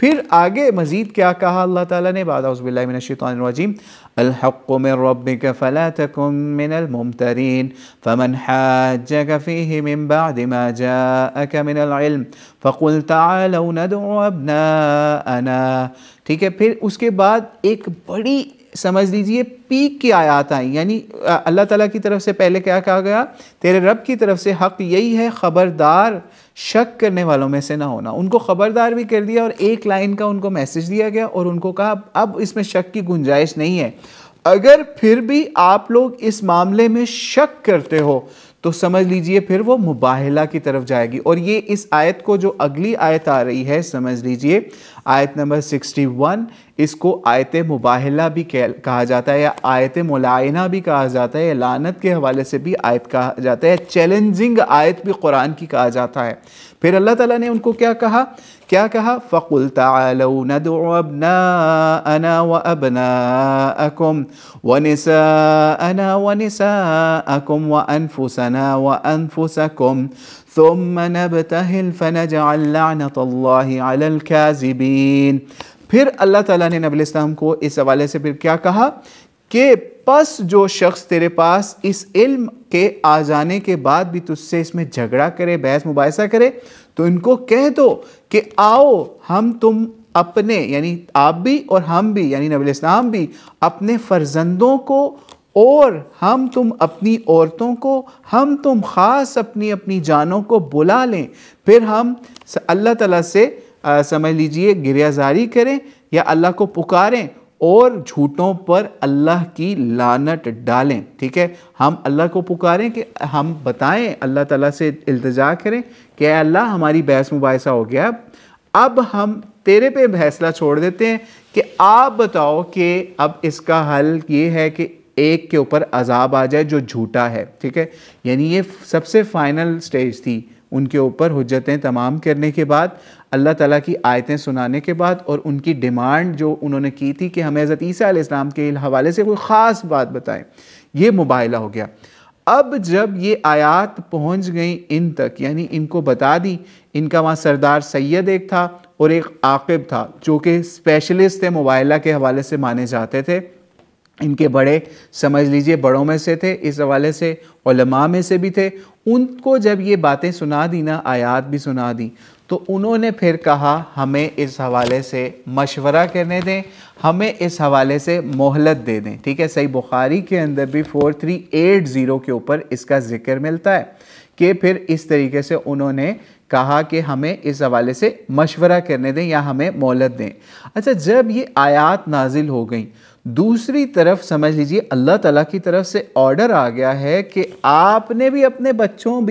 फिर आगे मज़ीद क्या कहा अल्लाह ताला ने, बाद औज़ु बिल्लाहि मिनश्शैतानिर्रजीम, अल हक़्क़ु मिन रब्बिका फला तकुन मिनल मुमतरीन फमन हाज्जका फ़ीहि मिन बअदि मा जाअका मिनल इल्म फ़क़ुल तआलौ नदउ अब्नाअना। ठीक है, फिर उसके बाद एक बड़ी समझ लीजिए पीक की आयत आई, यानी अल्लाह ताला की तरफ से पहले क्या कहा गया, तेरे रब की तरफ से हक़ यही है, ख़बरदार शक करने वालों में से ना होना। उनको ख़बरदार भी कर दिया और एक लाइन का उनको मैसेज दिया गया और उनको कहा अब इसमें शक की गुंजाइश नहीं है। अगर फिर भी आप लोग इस मामले में शक करते हो तो समझ लीजिए फिर वो मुबाहिला की तरफ जाएगी। और ये इस आयत को जो अगली आयत आ रही है समझ लीजिए आयत नंबर 61, इसको आयत मुबाहिला भी कहा जाता है या आयत मुलायना भी कहा जाता है, या लानत के हवाले से भी आयत कहा जाता है, चैलेंजिंग आयत भी कुरान की कहा जाता है। फिर अल्लाह ताला ने उनको क्या कहा, फ़क़ुल तआलौ नदउ अब्नाअना व अब्नाअकुम व निसाअना व निसाअकुम व अनफुसना व अनफुसकुम थुम्मा नब्तहिल फनजअल लअनतल्लाहि अलल काज़िबीन। फिर अल्लाह ताला ने नबी अलैहिस्सलाम को इस हवाले से फिर क्या कहा कि बस जो शख्स तेरे पास इस इल्म के आ जाने के बाद भी तुझसे इसमें झगड़ा करे, बहस मुबाहिसा करे, तो इनको कह दो कि आओ हम तुम अपने, यानी आप भी और हम भी, यानी नबी अलैहिस्सलाम भी अपने फ़र्जंदों को और हम तुम अपनी औरतों को, हम तुम ख़ास अपनी अपनी जानों को बुला लें, फिर हम अल्लाह ताला से समझ लीजिए गिरयाजारी करें या अल्लाह को पुकारें और झूठों पर अल्लाह की लानत डालें। ठीक है, हम अल्लाह को पुकारें कि हम बताएं, अल्लाह ताला से इल्तिजा करें कि अल्लाह हमारी बहस मुबाहिसा हो गया, अब हम तेरे पे फैसला छोड़ देते हैं कि आप बताओ कि अब इसका हल ये है कि एक के ऊपर अजाब आ जाए जो झूठा है। ठीक है, यानी ये सबसे फाइनल स्टेज थी उनके ऊपर हुज्जतें तमाम करने के बाद, अल्लाह ताला की आयतें सुनाने के बाद, और उनकी डिमांड जो उन्होंने की थी कि हमें हज़रत ईसा अलैहिस्सलाम के हवाले से कोई ख़ास बात बताएं, ये मुबाहिला हो गया। अब जब ये आयात पहुँच गई इन तक, यानी इनको बता दी, इनका वहाँ सरदार सैयद एक था और एक आकिब था जो कि स्पेशलिस्ट थे, मुबाहिला के हवाले से माने जाते थे, इनके बड़े समझ लीजिए बड़ों में से थे, इस हवाले से उलमा में से भी थे। उनको जब ये बातें सुना दी ना, आयात भी सुना दी, तो उन्होंने फिर कहा हमें इस हवाले से मशवरा करने दें, हमें इस हवाले से मोहलत दे दें। ठीक है, सही बुखारी के अंदर भी 4380 के ऊपर इसका जिक्र मिलता है कि फिर इस तरीके से उन्होंने कहा कि हमें इस हवाले से मशवरा करने दें या हमें मोहलत दें। अच्छा, जब ये आयात नाजिल हो गई, दूसरी तरफ समझ लीजिए अल्लाह ताला की तरफ से ऑर्डर आ गया है कि आपने भी अपने बच्चों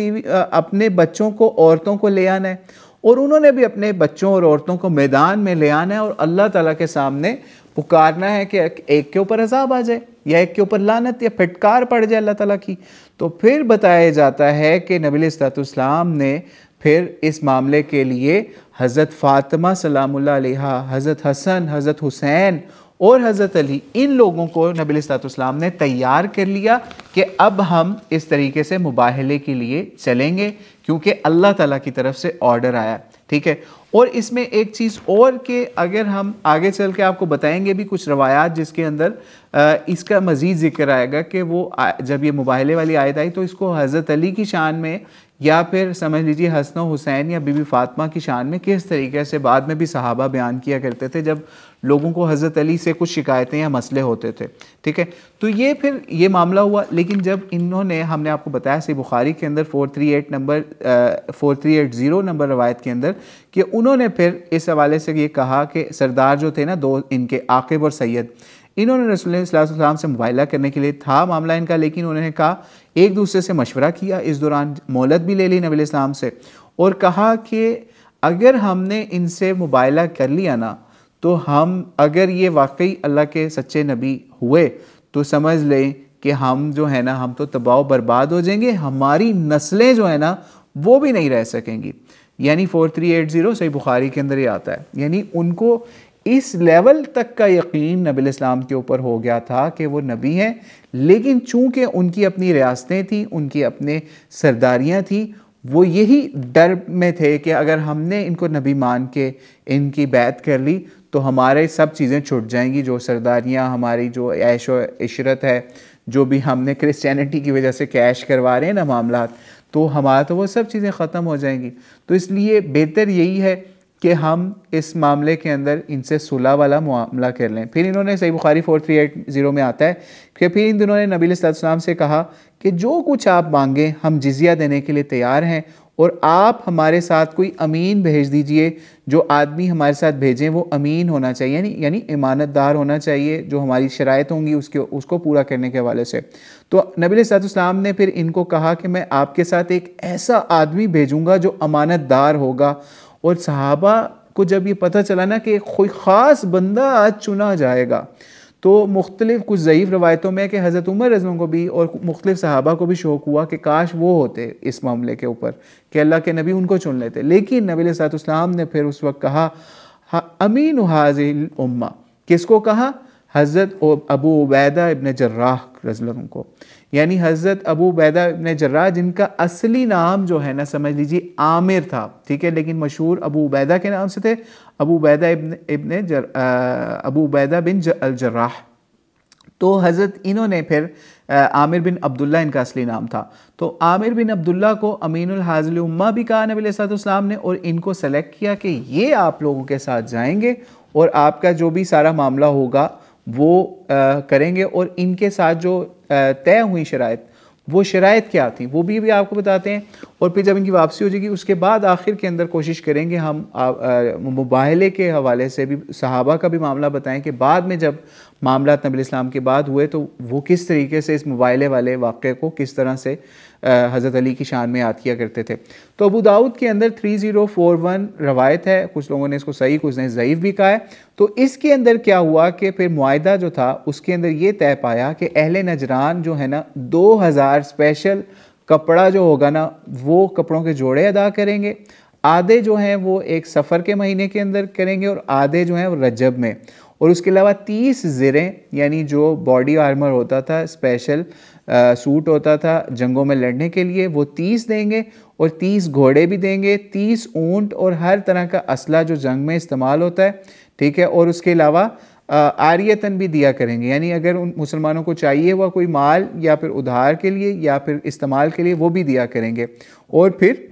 को, औरतों को ले आना है, और उन्होंने भी अपने बच्चों और औरतों को मैदान में ले आना है और अल्लाह ताला के सामने पुकारना है कि एक के ऊपर अजाब आ जाए या एक के ऊपर लानत या फटकार पड़ जाए अल्लाह ताला की। तो फिर बताया जाता है कि नबी अलैहिस्सलाम ने फिर इस मामले के लिए हज़रत फ़ातिमा सलामुल्लाह अलैहा, हज़रत हसन, हज़रत हुसैन और हज़रत अली, इन लोगों को नबी अलैहिस्सलाम ने तैयार कर लिया कि अब हम इस तरीके से मुबाहले के लिए चलेंगे क्योंकि अल्लाह ताला की तरफ से ऑर्डर आया। ठीक है, और इसमें एक चीज़ और कि अगर हम आगे चल के आपको बताएंगे भी कुछ रवायात जिसके अंदर इसका मज़ीद ज़िक्र आएगा कि वो जब ये मुबाहले वाली आयत आई तो इसको हज़रत अली की शान में या फिर समझ लीजिए हसन हुसैन या बीबी फ़ातिमा की शान में किस तरीके से बाद में भी सहाबा बयान किया करते थे जब लोगों को हज़रत अली से कुछ शिकायतें या मसले होते थे। ठीक है, तो ये फिर ये मामला हुआ। लेकिन जब इन्होंने, हमने आपको बताया सही बुखारी के अंदर 4380 नंबर रवायत के अंदर कि उन्होंने फिर इस हवाले से ये कहा कि सरदार जो थे ना, दो इनके आकिब और सैयद, इन्होंने रसूलुल्लाह सल्लल्लाहु अलैहि वसल्लम से मुबाइला करने के लिए था मामला इनका, लेकिन उन्होंने कहा, एक दूसरे से मशवरा किया, इस दौरान मोहलत भी ले ली नबी इस्लाम से, और कहा कि अगर हमने इनसे मुबाइला कर लिया ना, तो हम अगर ये वाकई अल्लाह के सच्चे नबी हुए तो समझ लें कि हम जो है ना, हम तो तबाह बर्बाद हो जाएंगे, हमारी नस्लें जो है ना वो भी नहीं रह सकेंगी। यानी 4380 सही बुखारी के अंदर ये आता है। यानी उनको इस लेवल तक का यकीन नबी इस्लाम के ऊपर हो गया था कि वो नबी हैं, लेकिन चूंकि उनकी अपनी रियासतें थी, उनकी अपने सरदारियाँ थी, वो यही डर में थे कि अगर हमने इनको नबी मान के इनकी बैत कर ली तो हमारे सब चीज़ें छूट जाएंगी, जो सरदारियाँ, हमारी जो ऐशो इशरत है, जो भी हमने क्रिश्चियनिटी की वजह से कैश करवा रहे हैं ना मामलात, तो हमारा तो वो सब चीज़ें ख़त्म हो जाएंगी। तो इसलिए बेहतर यही है कि हम इस मामले के अंदर इनसे सुलह वाला मामला कर लें। फिर इन्होंने सही बुखारी 4380 में आता है कि फिर इन दिनों ने नबी सल्लल्लाहु से कहा कि जो कुछ आप मांगें हम जिजिया देने के लिए तैयार हैं, और आप हमारे साथ कोई अमीन भेज दीजिए, जो आदमी हमारे साथ भेजें वो अमीन होना चाहिए, यानी ईमानतदार होना चाहिए, जो हमारी शराइत होंगी उसको पूरा करने के हवाले से। तो नबी सल्लल्लाहु ने फिर इनको कहा कि मैं आपके साथ एक ऐसा आदमी भेजूँगा जो अमानतदार होगा। और सहाबा को जब ये पता चला ना कि कोई ख़ास बंदा आज चुना जाएगा, तो मुख्तलिफ कुछ ज़ईफ़ रवायतों में कि हज़रत उमर रज़ियल्लाहु अन्हु को भी और मुख्तलिफ सहाबा को भी शौक़ हुआ कि काश वो होते इस मामले के ऊपर कि अल्लाह के नबी उनको चुन लेते। लेकिन नबी सल्लल्लाहु अलैहि वसल्लम ने फिर उस वक्त कहा अमीन हाज़िहिल उम्मा, किसको कहा? हज़रत अबू उबैदा इब्न जर्राह रज़ियल्लाहु अन्हु को, यानी हज़रत अबू उबैदा इब्न जर्राह, जिनका असली नाम जो है ना समझ लीजिए आमिर था, ठीक है, लेकिन मशहूर अबू उबैदा के नाम से थे, अबू उबैदा बिन अल जर्राह। तो हज़रत इन्होंने फिर आमिर बिन अब्दुल्ला इनका असली नाम था, तो आमिर बिन अब्दुल्ला को अमीनुल हाज़िल उम्मा भी कहा नबी सल्लल्लाहु अलैहि वसल्लम ने, और इनको सेलेक्ट किया कि ये आप लोगों के साथ जाएंगे और आपका जो भी सारा मामला होगा वो करेंगे, और इनके साथ जो तय हुई शराइत, वो शराइत क्या थी वो भी आपको बताते हैं। और फिर जब इनकी वापसी हो जाएगी उसके बाद आखिर के अंदर कोशिश करेंगे हम मुबाहले के हवाले से भी सहाबा का भी मामला बताएं कि बाद में जब मामला नबी इस्लाम के बाद हुए तो वो किस तरीके से इस मुबाहले वाले वाक़े को किस तरह से हज़रत अली की शान में याद किया करते थे। तो अबू दाऊद के अंदर 3041 रवायत है, कुछ लोगों ने इसको सही कुछ ने ज़ईफ़ भी कहा है। तो इसके अंदर क्या हुआ कि फिर मुआहिदा जो था उसके अंदर ये तय पाया कि अहले नजरान जो है ना 2000 स्पेशल कपड़ा जो होगा ना वो कपड़ों के जोड़े अदा करेंगे, आधे जो हैं वो एक सफ़र के महीने के अंदर करेंगे और आधे जो हैं वो रजब में, और उसके अलावा 30 ज़िरें यानी जो बॉडी आर्मर होता था, स्पेशल सूट होता था जंगों में लड़ने के लिए, वो 30 देंगे, और 30 घोड़े भी देंगे, 30 ऊंट और हर तरह का असला जो जंग में इस्तेमाल होता है, ठीक है। और उसके अलावा आरियतन भी दिया करेंगे, यानी अगर उन मुसलमानों को चाहिए हुआ कोई माल या फिर उधार के लिए या फिर इस्तेमाल के लिए वो भी दिया करेंगे, और फिर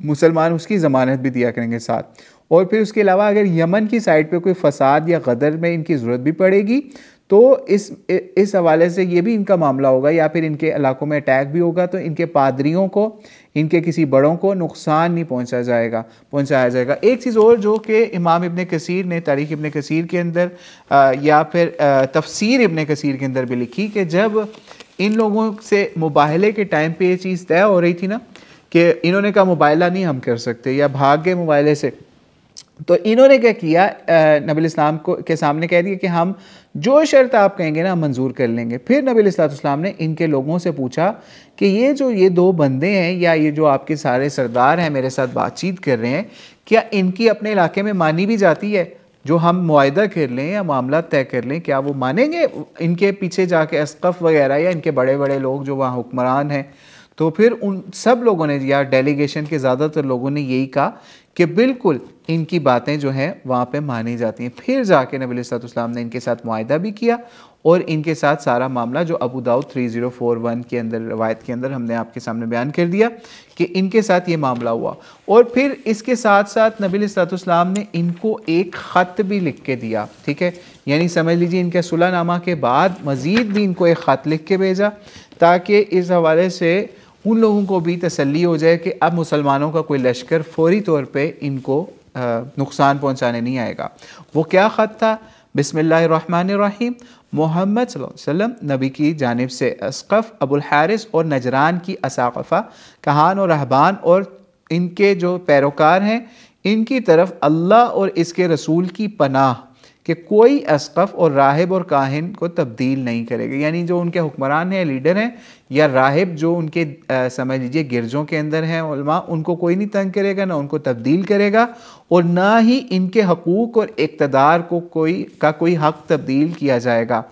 मुसलमान उसकी ज़मानत भी दिया करेंगे साथ। और फिर उसके अलावा अगर यमन की साइड पे कोई फसाद या गदर में इनकी ज़रूरत भी पड़ेगी तो इस हवाले से ये भी इनका मामला होगा, या फिर इनके इलाकों में अटैक भी होगा तो इनके पादरियों को, इनके किसी बड़ों को नुकसान नहीं पहुंचाया जाएगा। एक चीज़ और जो कि इमाम इब्न कसीर ने तारीख़ इब्न कसीर के अंदर या फिर तफसीर इब्न कसीर के अंदर भी लिखी कि जब इन लोगों से मुबाहले के टाइम पे ये चीज़ तय हो रही थी ना कि इन्होंने कहा मुबाहला नहीं हम कर सकते या भाग गए मुबाहले से, तो इन्होंने क्या किया, नबी इस्लाम को के सामने कह दिया कि हम जो शर्त आप कहेंगे ना हम मंजूर कर लेंगे। फिर नबी इस्लाम ने इनके लोगों से पूछा कि ये दो बंदे हैं या ये जो आपके सारे सरदार हैं मेरे साथ बातचीत कर रहे हैं, क्या इनकी अपने इलाके में मानी भी जाती है? जो हम मुआहिदा कर लें या मामला तय कर लें क्या वो मानेंगे? इनके पीछे जाके अस्कफ वगैरह या इनके बड़े बड़े लोग जो वहाँ हुक्मरान हैं। तो फिर उन सब लोगों ने या डेलीगेशन के ज़्यादातर लोगों ने यही कहा कि बिल्कुल इनकी बातें जो हैं वहाँ पे मानी जाती हैं। फिर जाके नबी सल्लल्लाहु ने इनके साथ मुआहिदा भी किया और इनके साथ सारा मामला जो अबू दाऊद 3041 के अंदर रवायत के अंदर हमने आपके सामने बयान कर दिया कि इनके साथ ये मामला हुआ। और फिर इसके साथ साथ नबी सल्लल्लाहु ने इनको एक ख़त भी लिख के दिया, ठीक है, यानी समझ लीजिए इनके सुलहनामा के बाद मज़ीद भी इनको एक ख़त लिख के भेजा ताकि इस हवाले से उन लोगों को भी तसल्ली हो जाए कि अब मुसलमानों का कोई लश्कर फौरी तौर पे इनको नुकसान पहुंचाने नहीं आएगा। वो क्या ख़त था? बिस्मिल्लाहिर्रहमानिर्रहीम, मोहम्मद सल्लल्लाहु अलैहि वसल्लम नबी की जानिब से अस्क़फ़, अबुल हारिस और नजरान की असाक़फ़ा, कहान और रहबान और इनके जो पैरोकार हैं, इनकी तरफ अल्लाह और इसके रसूल की पनाह कि कोई अस्क़फ़ और राहिब और काहिन को तब्दील नहीं करेगा। यानी जो उनके हुक्मरान हैं, लीडर हैं, या राहिब जो उनके समझ लीजिए गिरजों के अंदर हैं उलमा, उनको कोई नहीं तंग करेगा, ना उनको तब्दील करेगा, और ना ही इनके हकूक़ और इक़्तिदार को कोई हक़ तब्दील किया जाएगा,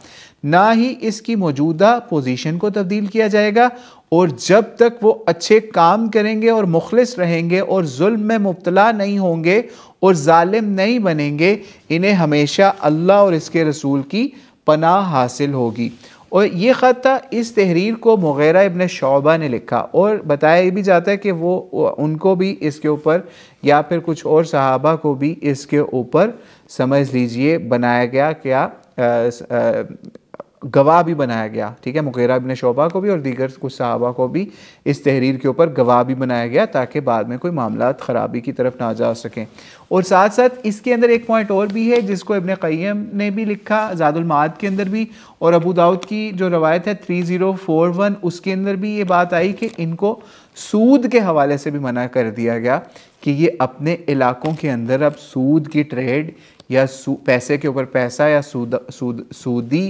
ना ही इसकी मौजूदा पोजीशन को तब्दील किया जाएगा। और जब तक वो अच्छे काम करेंगे और मुखलिस रहेंगे और जुल्म में मुब्तला नहीं होंगे और जालिम नहीं बनेंगे, इन्हें हमेशा अल्लाह और इसके रसूल की पनाह हासिल होगी। और ये ख़त था, इस तहरीर को मुग़ीरा इब्न शुअबा ने लिखा, और बताया भी जाता है कि वो उनको भी इसके ऊपर या फिर कुछ और सहाबा को भी इसके ऊपर समझ लीजिए बनाया गया, क्या गवाह भी बनाया गया। ठीक है, मुग़ीरा इब्न शुअबा को भी और दीगर कुछ सहाबा को भी इस तहरीर के ऊपर गवाह भी बनाया गया, ताकि बाद में कोई मामलात ख़राबी की तरफ ना जा सकें। और साथ साथ इसके अंदर एक पॉइंट और भी है जिसको इब्न क़य्यम ने भी लिखा ज़ादुल माद के अंदर भी, और अबू दाऊद की जो रवायत है 3041 उसके अंदर भी ये बात आई कि इनको सूद के हवाले से भी मना कर दिया गया कि ये अपने इलाकों के अंदर अब सूद की ट्रेड या पैसे के ऊपर पैसा या सूदी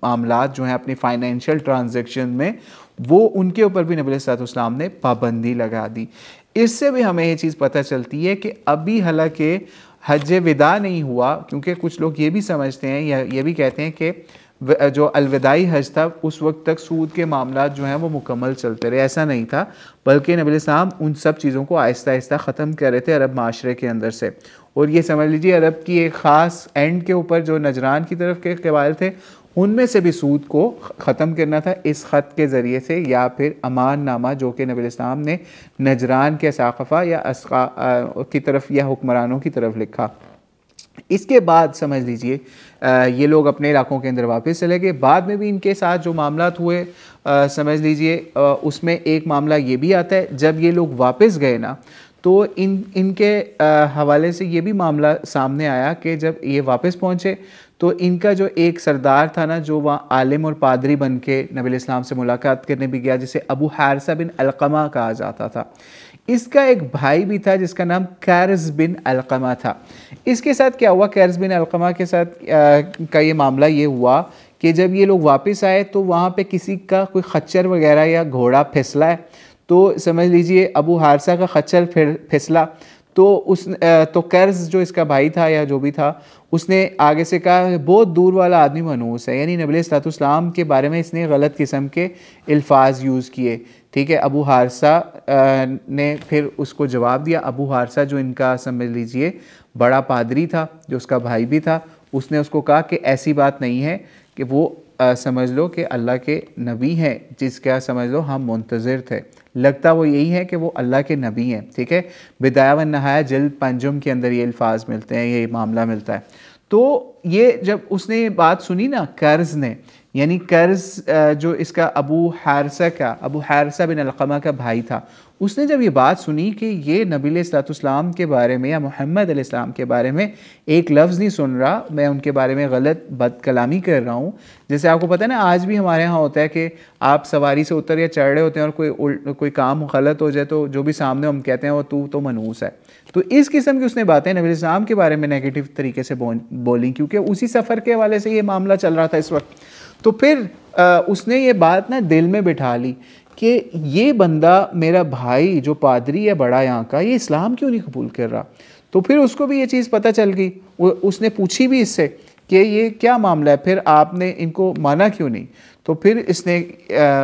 मामलात जो हैं अपनी फाइनेंशियल ट्रांजैक्शन में, वो उनके ऊपर भी नबी सल्लल्लाहु अलैहि वसल्लम ने पाबंदी लगा दी। इससे भी हमें ये चीज़ पता चलती है कि अभी हालांकि हज विदा नहीं हुआ, क्योंकि कुछ लोग ये भी समझते हैं या ये भी कहते हैं कि जो अलविदाई हज था उस वक्त तक सूद के मामला जो हैं वो मुकम्मल चलते रहे। ऐसा नहीं था, बल्कि नबी सल्लल्लाहु अलैहि वसल्लम उन सब चीज़ों को आहिस्ता आहिस्ता ख़त्म कर रहे थे अरब माशरे के अंदर से। और ये समझ लीजिए अरब की एक ख़ास एंड के ऊपर जो नजरान की तरफ के कबाइल थे, उनमें से भी सूद को ख़त्म करना था इस ख़त के ज़रिए से, या फिर अमान नामा जो कि नबी इस्लाम ने नजरान के साक़फ़ा या अस्क़ा की तरफ या हुक्मरानों की तरफ लिखा। इसके बाद समझ लीजिए ये लोग अपने इलाकों के अंदर वापस चले गए। बाद में भी इनके साथ जो मामलात हुए समझ लीजिए उसमें एक मामला ये भी आता है, जब ये लोग वापस गए ना, तो इनके हवाले से ये भी मामला सामने आया कि जब ये वापस पहुँचे तो इनका जो एक सरदार था ना, जो वहाँ आलिम और पादरी बन के नबी इस्लाम से मुलाकात करने भी गया, जिसे अबू हारिसा बिन अलक़मा कहा जाता था, इसका एक भाई भी था जिसका नाम कैरज़ बिन अलक़मा था। इसके साथ क्या हुआ, कैरज़ बिन अलक़मा के साथ का ये मामला ये हुआ कि जब ये लोग वापस आए तो वहाँ पे किसी का कोई खच्चर वगैरह या घोड़ा फिसला है, तो समझ लीजिए अबू हारिसा का खच्चर फिसला, तो कैरज़ जो इसका भाई था या जो भी था, उसने आगे से कहा बहुत दूर वाला आदमी मनूस है, यानी नबी सल्लल्लाहु अलैहि वसल्लम के बारे में इसने गलत किस्म के अल्फाज यूज़ किए। ठीक है, अबू हारिसा ने फिर उसको जवाब दिया। अबू हारिसा जो इनका समझ लीजिए बड़ा पादरी था, जो उसका भाई भी था, उसने उसको कहा कि ऐसी बात नहीं है कि वो समझ लो कि अल्लाह के नबी हैं, जिसका समझ लो हम मुंतज़िर थे, लगता वो यही है कि वो अल्लाह के नबी हैं। ठीक है, बिदाया व नहाया जिल्द पंजुम के अंदर ये अल्फाज मिलते हैं, ये मामला मिलता है। तो ये जब उसने ये बात सुनी ना कर्ज़ ने, यानी कर्ज़ जो इसका अबू हारिसा बिन अलक़मा का भाई था, उसने जब ये बात सुनी कि ये नबी सल्लल्लाहु अलैहि वसल्लम के बारे में या मोहम्मद अलैहिस्सलाम के बारे में एक लफ्ज़ नहीं सुन रहा, मैं उनके बारे में गलत बदकलामी कर रहा हूँ। जैसे आपको पता है ना, आज भी हमारे यहाँ होता है कि आप सवारी से उतर या चढ़ रहे होते हैं और कोई काम गलत हो जाए तो जो भी सामने हम कहते हैं वो तू तो मनूस है। तो इस किस्म की उसने बातें नबी इस्लाम के बारे में नेगेटिव तरीके से बोली, क्योंकि उसी सफ़र के हवाले से ये मामला चल रहा था इस वक्त। तो फिर उसने ये बात ना दिल में बिठा ली कि ये बंदा मेरा भाई जो पादरी है बड़ा यहाँ का, ये इस्लाम क्यों नहीं कबूल कर रहा। तो फिर उसको भी ये चीज़ पता चल गई, उसने पूछी भी इससे कि ये क्या मामला है, फिर आपने इनको माना क्यों नहीं। तो फिर इसने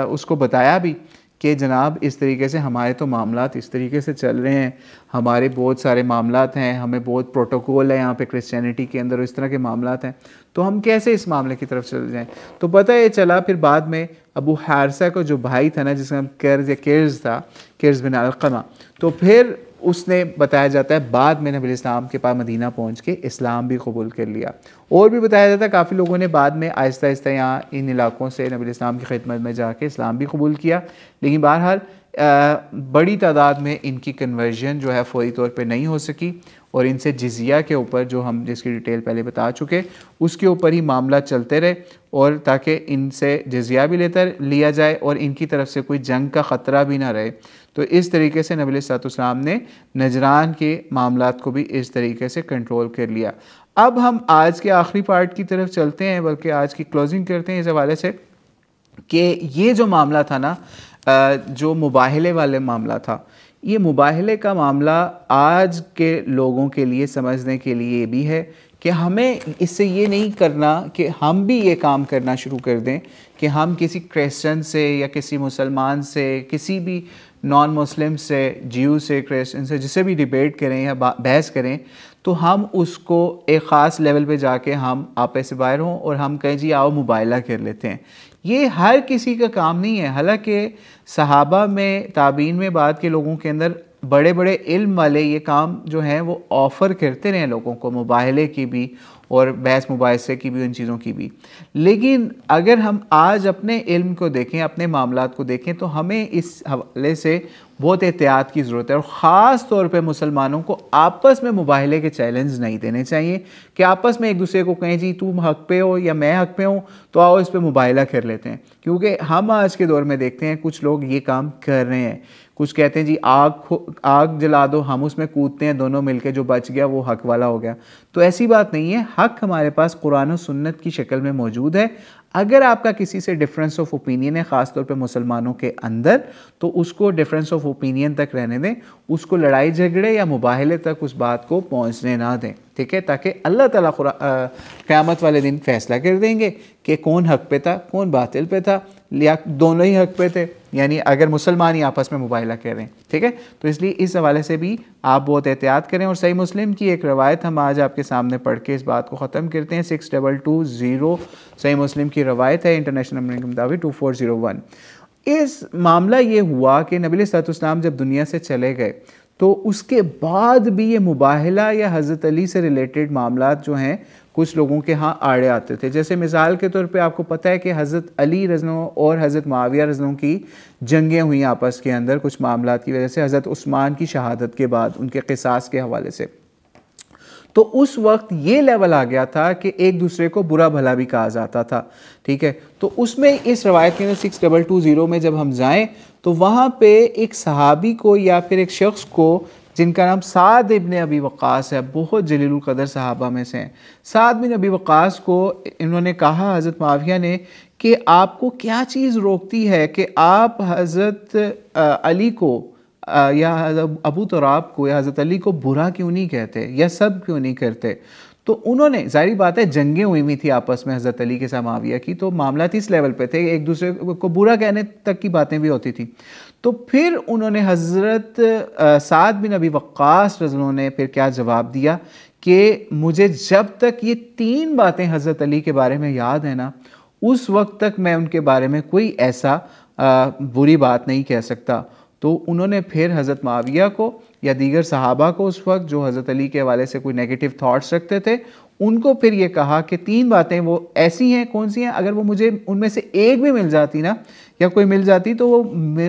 उसको बताया भी कि जनाब इस तरीके से हमारे तो मामलात इस तरीके से चल रहे हैं, हमारे बहुत सारे मामलात हैं, हमें बहुत प्रोटोकॉल है यहाँ पे क्रिश्चियनिटी के अंदर, इस तरह के मामलात हैं, तो हम कैसे इस मामले की तरफ चले जाएं। तो पता है चला फिर बाद में अबू हारिसा को जो भाई था ना, जिसका नाम कैरज़ था, कैरज़ बिन अलक़मा, तो फिर उसने बताया जाता है बाद में नबी इस्लाम के पास मदीना पहुँच के इस्लाम भी कबूल कर लिया। और भी बताया जाता है काफ़ी लोगों ने बाद में आहिस्ता आहिस्ता यहाँ इन इलाकों से नबी इस्लाम की खिदमत में जाके इस्लाम भी कबूल किया। लेकिन बहरहाल बड़ी तादाद में इनकी कन्वर्जन जो है फ़ौरी तौर पे नहीं हो सकी, और इनसे जिजिया के ऊपर, जो हम जिसकी डिटेल पहले बता चुके, उसके ऊपर ही मामला चलते रहे, और ताकि इनसे जिजिया भी लिया जाए और इनकी तरफ से कोई जंग का ख़तरा भी ना रहे। तो इस तरीके से नबी अलैहिस्सलाम ने नजरान के मामलात को भी इस तरीके से कंट्रोल कर लिया। अब हम आज के आखिरी पार्ट की तरफ चलते हैं, बल्कि आज की क्लोजिंग करते हैं इस हवाले से कि ये जो मामला था ना, जो मुबाहले वाले मामला था, ये मुबाहले का मामला आज के लोगों के लिए समझने के लिए भी है कि हमें इससे ये नहीं करना कि हम भी ये काम करना शुरू कर दें कि हम किसी क्रिश्चियन से या किसी मुसलमान से, किसी भी नॉन मुस्लिम से, ज्यू से, क्रिश्चियन से, जिससे भी डिबेट करें या बहस करें, तो हम उसको एक ख़ास लेवल पे जाके हम आपस से बाहर हों और हम कहें जी आओ मुबाहला कर लेते हैं। ये हर किसी का काम नहीं है। हालांकि सहाबा में, ताबीन में, बाद के लोगों के अंदर बड़े बड़े इल्म वाले ये काम जो हैं वो ऑफ़र करते रहे लोगों को, मुबाहले की भी और बहस मुबाहसे की भी, उन चीज़ों की भी। लेकिन अगर हम आज अपने इल्म को देखें, अपने मामलात को देखें, तो हमें इस हवाले से बहुत एहतियात की ज़रूरत है, और ख़ास तौर पे मुसलमानों को आपस में मुबाहले के चैलेंज नहीं देने चाहिए कि आपस में एक दूसरे को कहें जी तुम हक़ पे हो या मैं हक़ पे हूँ, तो आओ इस पे मुबाहला कर लेते हैं। क्योंकि हम आज के दौर में देखते हैं कुछ लोग ये काम कर रहे हैं। कुछ कहते हैं जी आग जला दो, हम उसमें कूदते हैं दोनों मिलके, जो बच गया वो हक़ वाला हो गया। तो ऐसी बात नहीं है। हक़ हमारे पास कुरान और सुन्नत की शक्ल में मौजूद है। अगर आपका किसी से डिफरेंस ऑफ ओपिनियन है, ख़ास तौर पे मुसलमानों के अंदर, तो उसको डिफरेंस ऑफ ओपिनियन तक रहने दें, उसको लड़ाई झगड़े या मुबाहले तक उस बात को पहुंचने ना दें, ठीक है, ताकि अल्लाह ताला क़यामत वाले दिन फ़ैसला कर देंगे कि कौन हक़ पे था, कौन बातिल पे था, या दोनों ही हक़ पे थे, यानी अगर मुसलमान ही आपस में मुबाहला कर रहे हैं, ठीक है। तो इसलिए इस हवाले से भी आप बहुत एहतियात करें। और सही मुस्लिम की एक रवायत हम आज आपके सामने पढ़ के इस बात को ख़त्म करते हैं। 6220 सही मुस्लिम की रवायत है, इंटरनेशनल नंबर के मुताबिक 2401। इस मामला ये हुआ कि नबी अलैहिस्सलाम जब दुनिया से चले गए, तो उसके बाद भी ये मुबाहला या हज़रत अली से रिलेटेड मामलात जो हैं कुछ लोगों के यहाँ आड़े आते थे। जैसे मिसाल के तौर पे आपको पता है कि हज़रत अली रज़ियल्लाहु और हज़रत मुआविया रज़ियल्लाहु की जंगें हुई आपस के अंदर कुछ मामलात की वजह से, हज़रत उस्मान की शहादत के बाद उनके क़िसास के हवाले से। तो उस वक्त ये लेवल आ गया था कि एक दूसरे को बुरा भला भी कहा जाता था, ठीक है। तो उसमें इस रवायत के अंदर 6220 में जब हम जाएँ, तो वहाँ पे एक सहाबी को या फिर एक शख्स को जिनका नाम साद इब्न अबी वक़ास है, बहुत जलीलुल क़दर सहाबा में से हैं। साद बिन अबी वक़ास को इन्होंने कहा हज़रत मुआविया ने कि आपको क्या चीज़ रोकती है कि आप हज़रत अली को या अबू तुराब को या हज़रत अली को बुरा क्यों नहीं कहते या सब क्यों नहीं करते। तो उन्होंने, जाहिर बात है जंगें हुई थी आपस में हज़रत अली के साथ मुआविया की, तो मामला इस लेवल पे थे, एक दूसरे को बुरा कहने तक की बातें भी होती थी। तो फिर उन्होंने हज़रत साद बिन अबी वक़ास रज़ियल्लाहु ने फिर क्या जवाब दिया कि मुझे जब तक ये 3 बातें हज़रत अली के बारे में याद है ना, उस वक्त तक मैं उनके बारे में कोई ऐसा बुरी बात नहीं कह सकता। तो उन्होंने फिर हज़रत मुआविया को या दीगर सहाबा को उस वक्त जो हज़रत अली के हवाले से कोई नेगेटिव थाट्स रखते थे, उनको फिर ये कहा कि 3 बातें वो ऐसी हैं, कौन सी हैं, अगर वो मुझे उनमें से एक भी मिल जाती ना या कोई मिल जाती, तो वो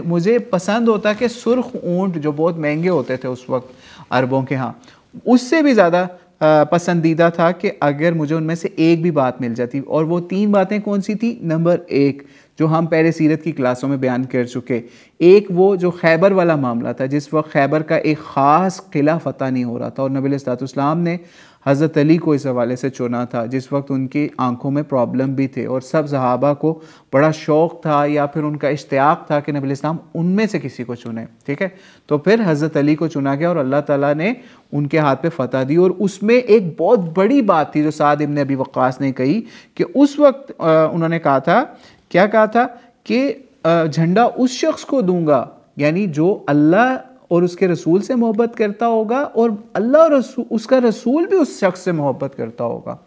मुझे पसंद होता कि सुर्ख ऊँट जो बहुत महंगे होते थे उस वक्त अरबों के यहाँ, उससे भी ज़्यादा पसंदीदा था कि अगर मुझे उनमें से एक भी बात मिल जाती। और वो 3 बातें कौन सी थी? नंबर 1 जो हम पहले सीरत की क्लासों में बयान कर चुके, एक वो जो खैबर वाला मामला था, जिस वक्त खैबर का एक ख़ास किला फ़तह नहीं हो रहा था और नबी अलैहिस्सलाम ने हज़रत अली को इस हवाले से चुना था, जिस वक्त उनकी आंखों में प्रॉब्लम भी थे और सब सहाबा को बड़ा शौक़ था या फिर उनका इश्तियाक था कि नबी अलैहिस्सलाम उनमें से किसी को चुने, ठीक है। तो फिर हज़रत अली को चुना गया और अल्लाह ताला ने उनके हाथ पे फ़तह दी। और उसमें एक बहुत बड़ी बात थी जो साद इब्न अबी वक़ास ने कही कि उस वक्त उन्होंने कहा था, क्या कहा था कि झंडा उस शख्स को दूंगा, यानी जो अल्लाह और उसके रसूल से मोहब्बत करता होगा और अल्लाह और उसका रसूल भी उस शख्स से मोहब्बत करता होगा।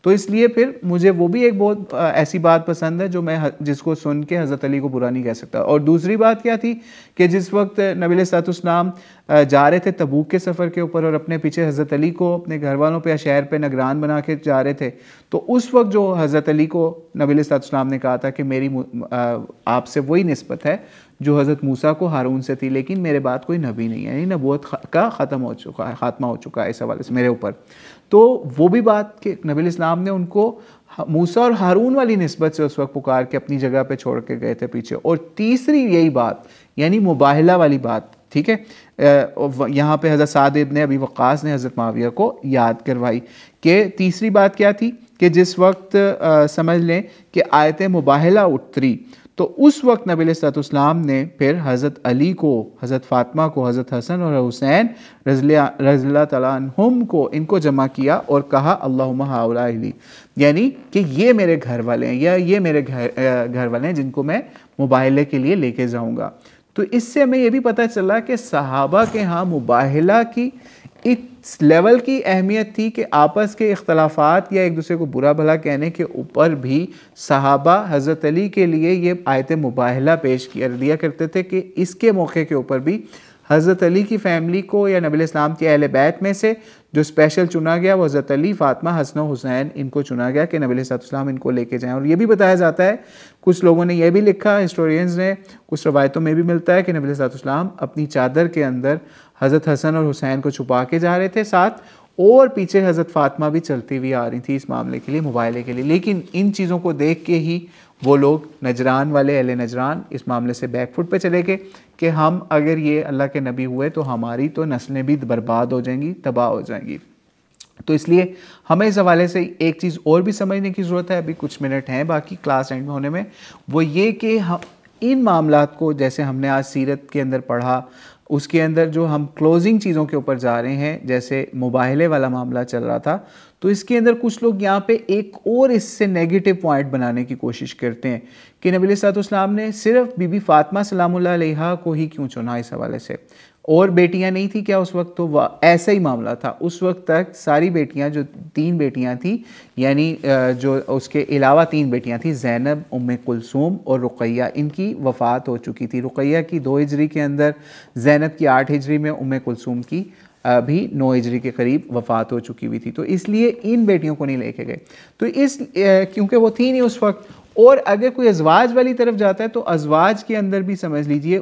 तो इसलिए फिर मुझे वो भी एक बहुत ऐसी बात पसंद है जो मैं जिसको सुन के हज़रत अली को बुरा नहीं कह सकता। और दूसरी बात क्या थी कि जिस वक्त नबी अलैहिस्सलाम जा रहे थे तबूक के सफ़र के ऊपर और अपने पीछे हज़रत अली को अपने घर वालों पे या शहर पे निगरान बना के जा रहे थे, तो उस वक्त जो हज़रत अली को नबी अलैहिस्सलाम ने कहा था कि मेरी आपसे वही निस्बत है जो हज़रत मूसा को हारून से थी, लेकिन मेरे बाद कोई नबी नहीं है, यानी नबूवत का ख़त्म हो चुका है, ख़ात्मा हो चुका है इस हवाले से मेरे ऊपर। तो वो भी बात कि नबी इस्लाम ने उनको मूसा और हारून वाली निस्बत से उस वक्त पुकार के अपनी जगह पे छोड़ के गए थे पीछे। और तीसरी यही बात यानी मुबाहला वाली बात, ठीक है, यहाँ पे हज़रत साद इब्न अबी वक्कास ने हज़रत माविया को याद करवाई कि तीसरी बात क्या थी कि जिस वक्त समझ लें कि आयत मुबाहला उतरी तो उस वक्त नबी अलैहिस्सलाम ने फिर हज़रत अली को, हज़रत फ़ातिमा को, हज़रत हसन और हुसैन रज़ियल्लाहु तआला अन्हुम को, इनको जमा किया और कहा अल्लाहुम्मा हाउलाइ ली, यानी कि ये मेरे घर वाले हैं या ये मेरे घर वाले हैं जिनको मैं मुबाहले के लिए लेके जाऊँगा। तो इससे हमें ये भी पता चला कि सहाबा के यहाँ मुबाहला की इस लेवल की अहमियत थी कि आपस के इख्तलाफात या एक दूसरे को बुरा भला कहने के ऊपर भी सहाबा हज़रत अली के लिए ये आयत मुबाहला पेश दिया करते थे कि इसके मौके के ऊपर भी हज़रत अली की फ़ैमिली को या नबी इस्लाम के अहले बैत में से जो स्पेशल चुना गया वो हज़रत अली, फ़ातिमा, हसन हुसैन, इनको चुना गया कि नबी इस्लाम इनको लेके जाएं। और ये भी बताया जाता है, कुछ लोगों ने यह भी लिखा, हिस्टोरियंस ने, कुछ रवायतों में भी मिलता है कि नबी इस्लाम अपनी चादर के अंदर हज़रत हसन और हुसैन को छुपा के जा रहे थे साथ, और पीछे हज़रत फ़ातिमा भी चलती हुई आ रही थी इस मामले के लिए, मुबाहले के लिए। लेकिन इन चीज़ों को देख के ही वो लोग नजरान वाले, अहले नजरान, इस मामले से बैकफुट पे चले गए कि हम अगर ये अल्लाह के नबी हुए तो हमारी तो नस्लें भी बर्बाद हो जाएंगी, तबाह हो जाएंगी। तो इसलिए हमें इस हवाले से एक चीज़ और भी समझने की ज़रूरत है, अभी कुछ मिनट हैं बाकी क्लास एंड में होने में, वो ये कि हम इन मामलात को, जैसे हमने आज सीरत के अंदर पढ़ा, उसके अंदर जो हम क्लोजिंग चीज़ों के ऊपर जा रहे हैं, जैसे मुबाहले वाला मामला चल रहा था, तो इसके अंदर कुछ लोग यहाँ पे एक और इससे नेगेटिव पॉइंट बनाने की कोशिश करते हैं कि नबी अलैहिस्सलाम ने सिर्फ बीबी फ़ातिमा सलामुल्लाह अलैहा को ही क्यों चुना इस हवाले से, और बेटियां नहीं थी क्या उस वक्त? तो ऐसा ही मामला था उस वक्त तक। सारी बेटियां, जो 3 बेटियां थी, यानी जो उसके अलावा 3 बेटियां थी, ज़ैनब, उम्मे कुलसूम और रुक़ैया, इनकी वफ़ात हो चुकी थी। रुक़ैया की 2 हिजरी के अंदर, ज़ैनब की 8 हिजरी में, उम्मे कुलसूम की भी 9 हिजरी के करीब वफ़ात हो चुकी हुई थी। तो इसलिए इन बेटियों को नहीं लेके गए, तो क्योंकि वो थी नहीं उस वक्त। और अगर कोई अज़वाज वाली तरफ जाता है तो अज़वाज के अंदर भी समझ लीजिए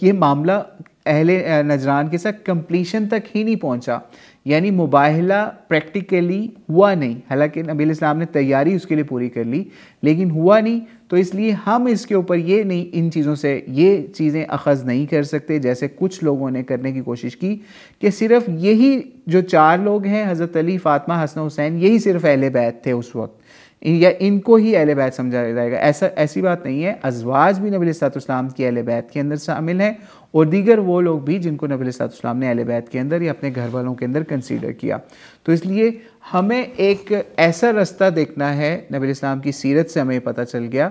ये मामला अहले नजरान के साथ कंप्लीशन तक ही नहीं पहुंचा, यानी मुबाहला प्रैक्टिकली हुआ नहीं। हालांकि नबी इस्लाम ने तैयारी उसके लिए पूरी कर ली, लेकिन हुआ नहीं। तो इसलिए हम इसके ऊपर ये नहीं, इन चीज़ों से ये चीज़ें अखज़ नहीं कर सकते, जैसे कुछ लोगों ने करने की कोशिश की कि सिर्फ यही जो 4 लोग हैं, हज़रत अली, फ़ातिमा, हसन, हुसैन, यही सिर्फ अहले बैत थे उस वक्त, या इनको ही अहले बैत समझा जाएगा। ऐसी बात नहीं है। अज़वाज भी नबी अलैहिस्सलाम की अहले बैत के अंदर शामिल हैं, और दीगर वो लोग भी जिनको नबी अलैहिस्सलाम ने अहले बैत के अंदर या अपने घर वालों के अंदर कंसीडर किया। तो इसलिए हमें एक ऐसा रास्ता देखना है, नबी अलैहिस्सलाम की सीरत से हमें पता चल गया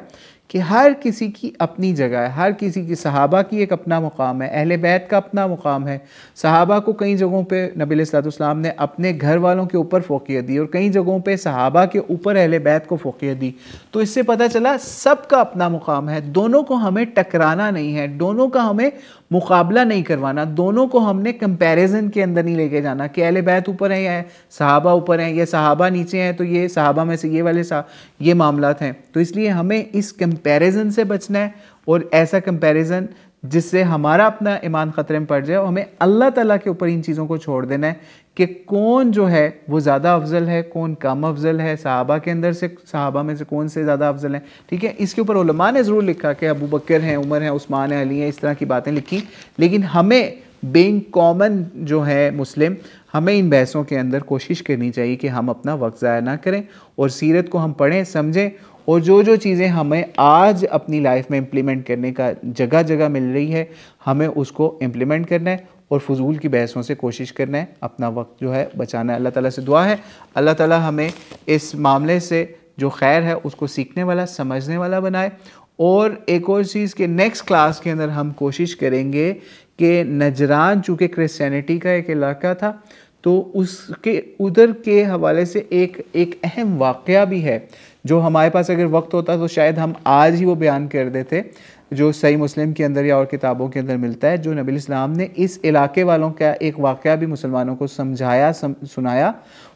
कि हर किसी की अपनी जगह है, हर किसी की, सहाबा की एक अपना मुकाम है, अहले बैत का अपना मुकाम है। सहाबा को कई जगहों पे नबी अलैहिस्सलाम ने अपने घर वालों के ऊपर फ़ौक़ियत दी, और कई जगहों पे सहाबा के ऊपर अहले बैत को फ़ौक़ियत दी। तो इससे पता चला सबका अपना मुकाम है, दोनों को हमें टकराना नहीं है, दोनों का हमें मुकाबला नहीं करवाना, दोनों को हमने कंपैरिजन के अंदर नहीं लेके जाना कि अहले बैत ऊपर है या सहाबा ऊपर हैं, या सहाबा नीचे हैं तो ये सहाबा में से ये वाले ये मामलात हैं। तो इसलिए हमें इस कंपैरिजन से बचना है, और ऐसा कंपैरिजन जिससे हमारा अपना ईमान ख़तरे में पड़ जाए। हमें अल्लाह ताला के ऊपर इन चीज़ों को छोड़ देना है कि कौन जो है वो ज़्यादा अफजल है, कौन कम अफजल है, सहाबा के अंदर से, सहाबा में से कौन से ज़्यादा अफजल है। ठीक है, इसके ऊपर उलमा ने ज़रूर लिखा कि अबू बकर हैं, उमर हैं, उस्मान है, अली हैं, इस तरह की बातें लिखी, लेकिन हमें बीइंग कॉमन जो है मुस्लिम, हमें इन बहसों के अंदर कोशिश करनी चाहिए कि हम अपना वक्त ज़ाया ना करें, और सीरत को हम पढ़ें, समझें, और जो चीज़ें हमें आज अपनी लाइफ में इम्प्लीमेंट करने का जगह जगह मिल रही है, हमें उसको इम्प्लीमेंट करना है, और फजूल की बहसों से कोशिश करना है अपना वक्त जो है बचाना है। अल्लाह ताला से दुआ है, अल्लाह ताला हमें इस मामले से जो खैर है उसको सीखने वाला, समझने वाला बनाए। और एक और चीज़ कि नेक्स्ट क्लास के अंदर हम कोशिश करेंगे कि नजरान चूँकि क्रिश्चियनिटी का एक इलाका था, तो उसके उधर के हवाले से एक अहम वाक़या भी है जो हमारे पास अगर वक्त होता तो शायद हम आज ही वो बयान कर देते, जो सही मुस्लिम के अंदर या और किताबों के अंदर मिलता है, जो नबी इस्लाम ने इस इलाके वालों का एक वाक़या भी मुसलमानों को समझाया, सुनाया।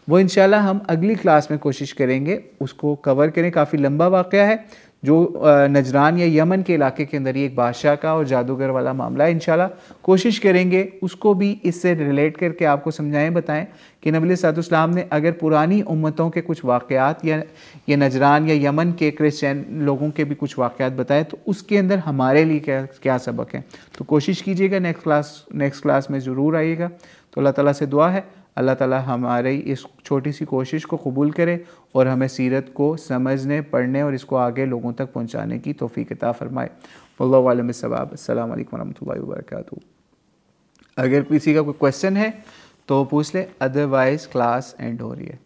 वो इंशाल्लाह हम अगली क्लास में कोशिश करेंगे उसको कवर करें। काफ़ी लंबा वाक़या है, जो नजरान या यमन के इलाके के अंदर ही एक बादशाह का और जादूगर वाला मामला है, इंशाल्लाह कोशिश करेंगे उसको भी इससे रिलेट करके आपको समझाएं, बताएं कि नबी सल्लल्लाहु ने अगर पुरानी उम्मतों के कुछ वाक़यात या नजरान या यमन के क्रिश्चियन लोगों के भी कुछ वाक़यात बताए तो उसके अंदर हमारे लिए क्या क्या सबक है। तो कोशिश कीजिएगा नेक्स्ट क्लास में ज़रूर आइएगा। तो अल्लाह ताला से दुआ है अल्लाह ताला हमारी इस छोटी सी कोशिश को कबूल करे और हमें सीरत को समझने, पढ़ने और इसको आगे लोगों तक पहुंचाने की तौफीक अता फरमाए। वल्लाहु आलम बिस्सवाब। अस्सलाम वालेकुम रहमतुल्लाहि व बरकातहू। अगर किसी का कोई क्वेश्चन है तो पूछ ले, अदरवाइज़ क्लास एंड हो रही है।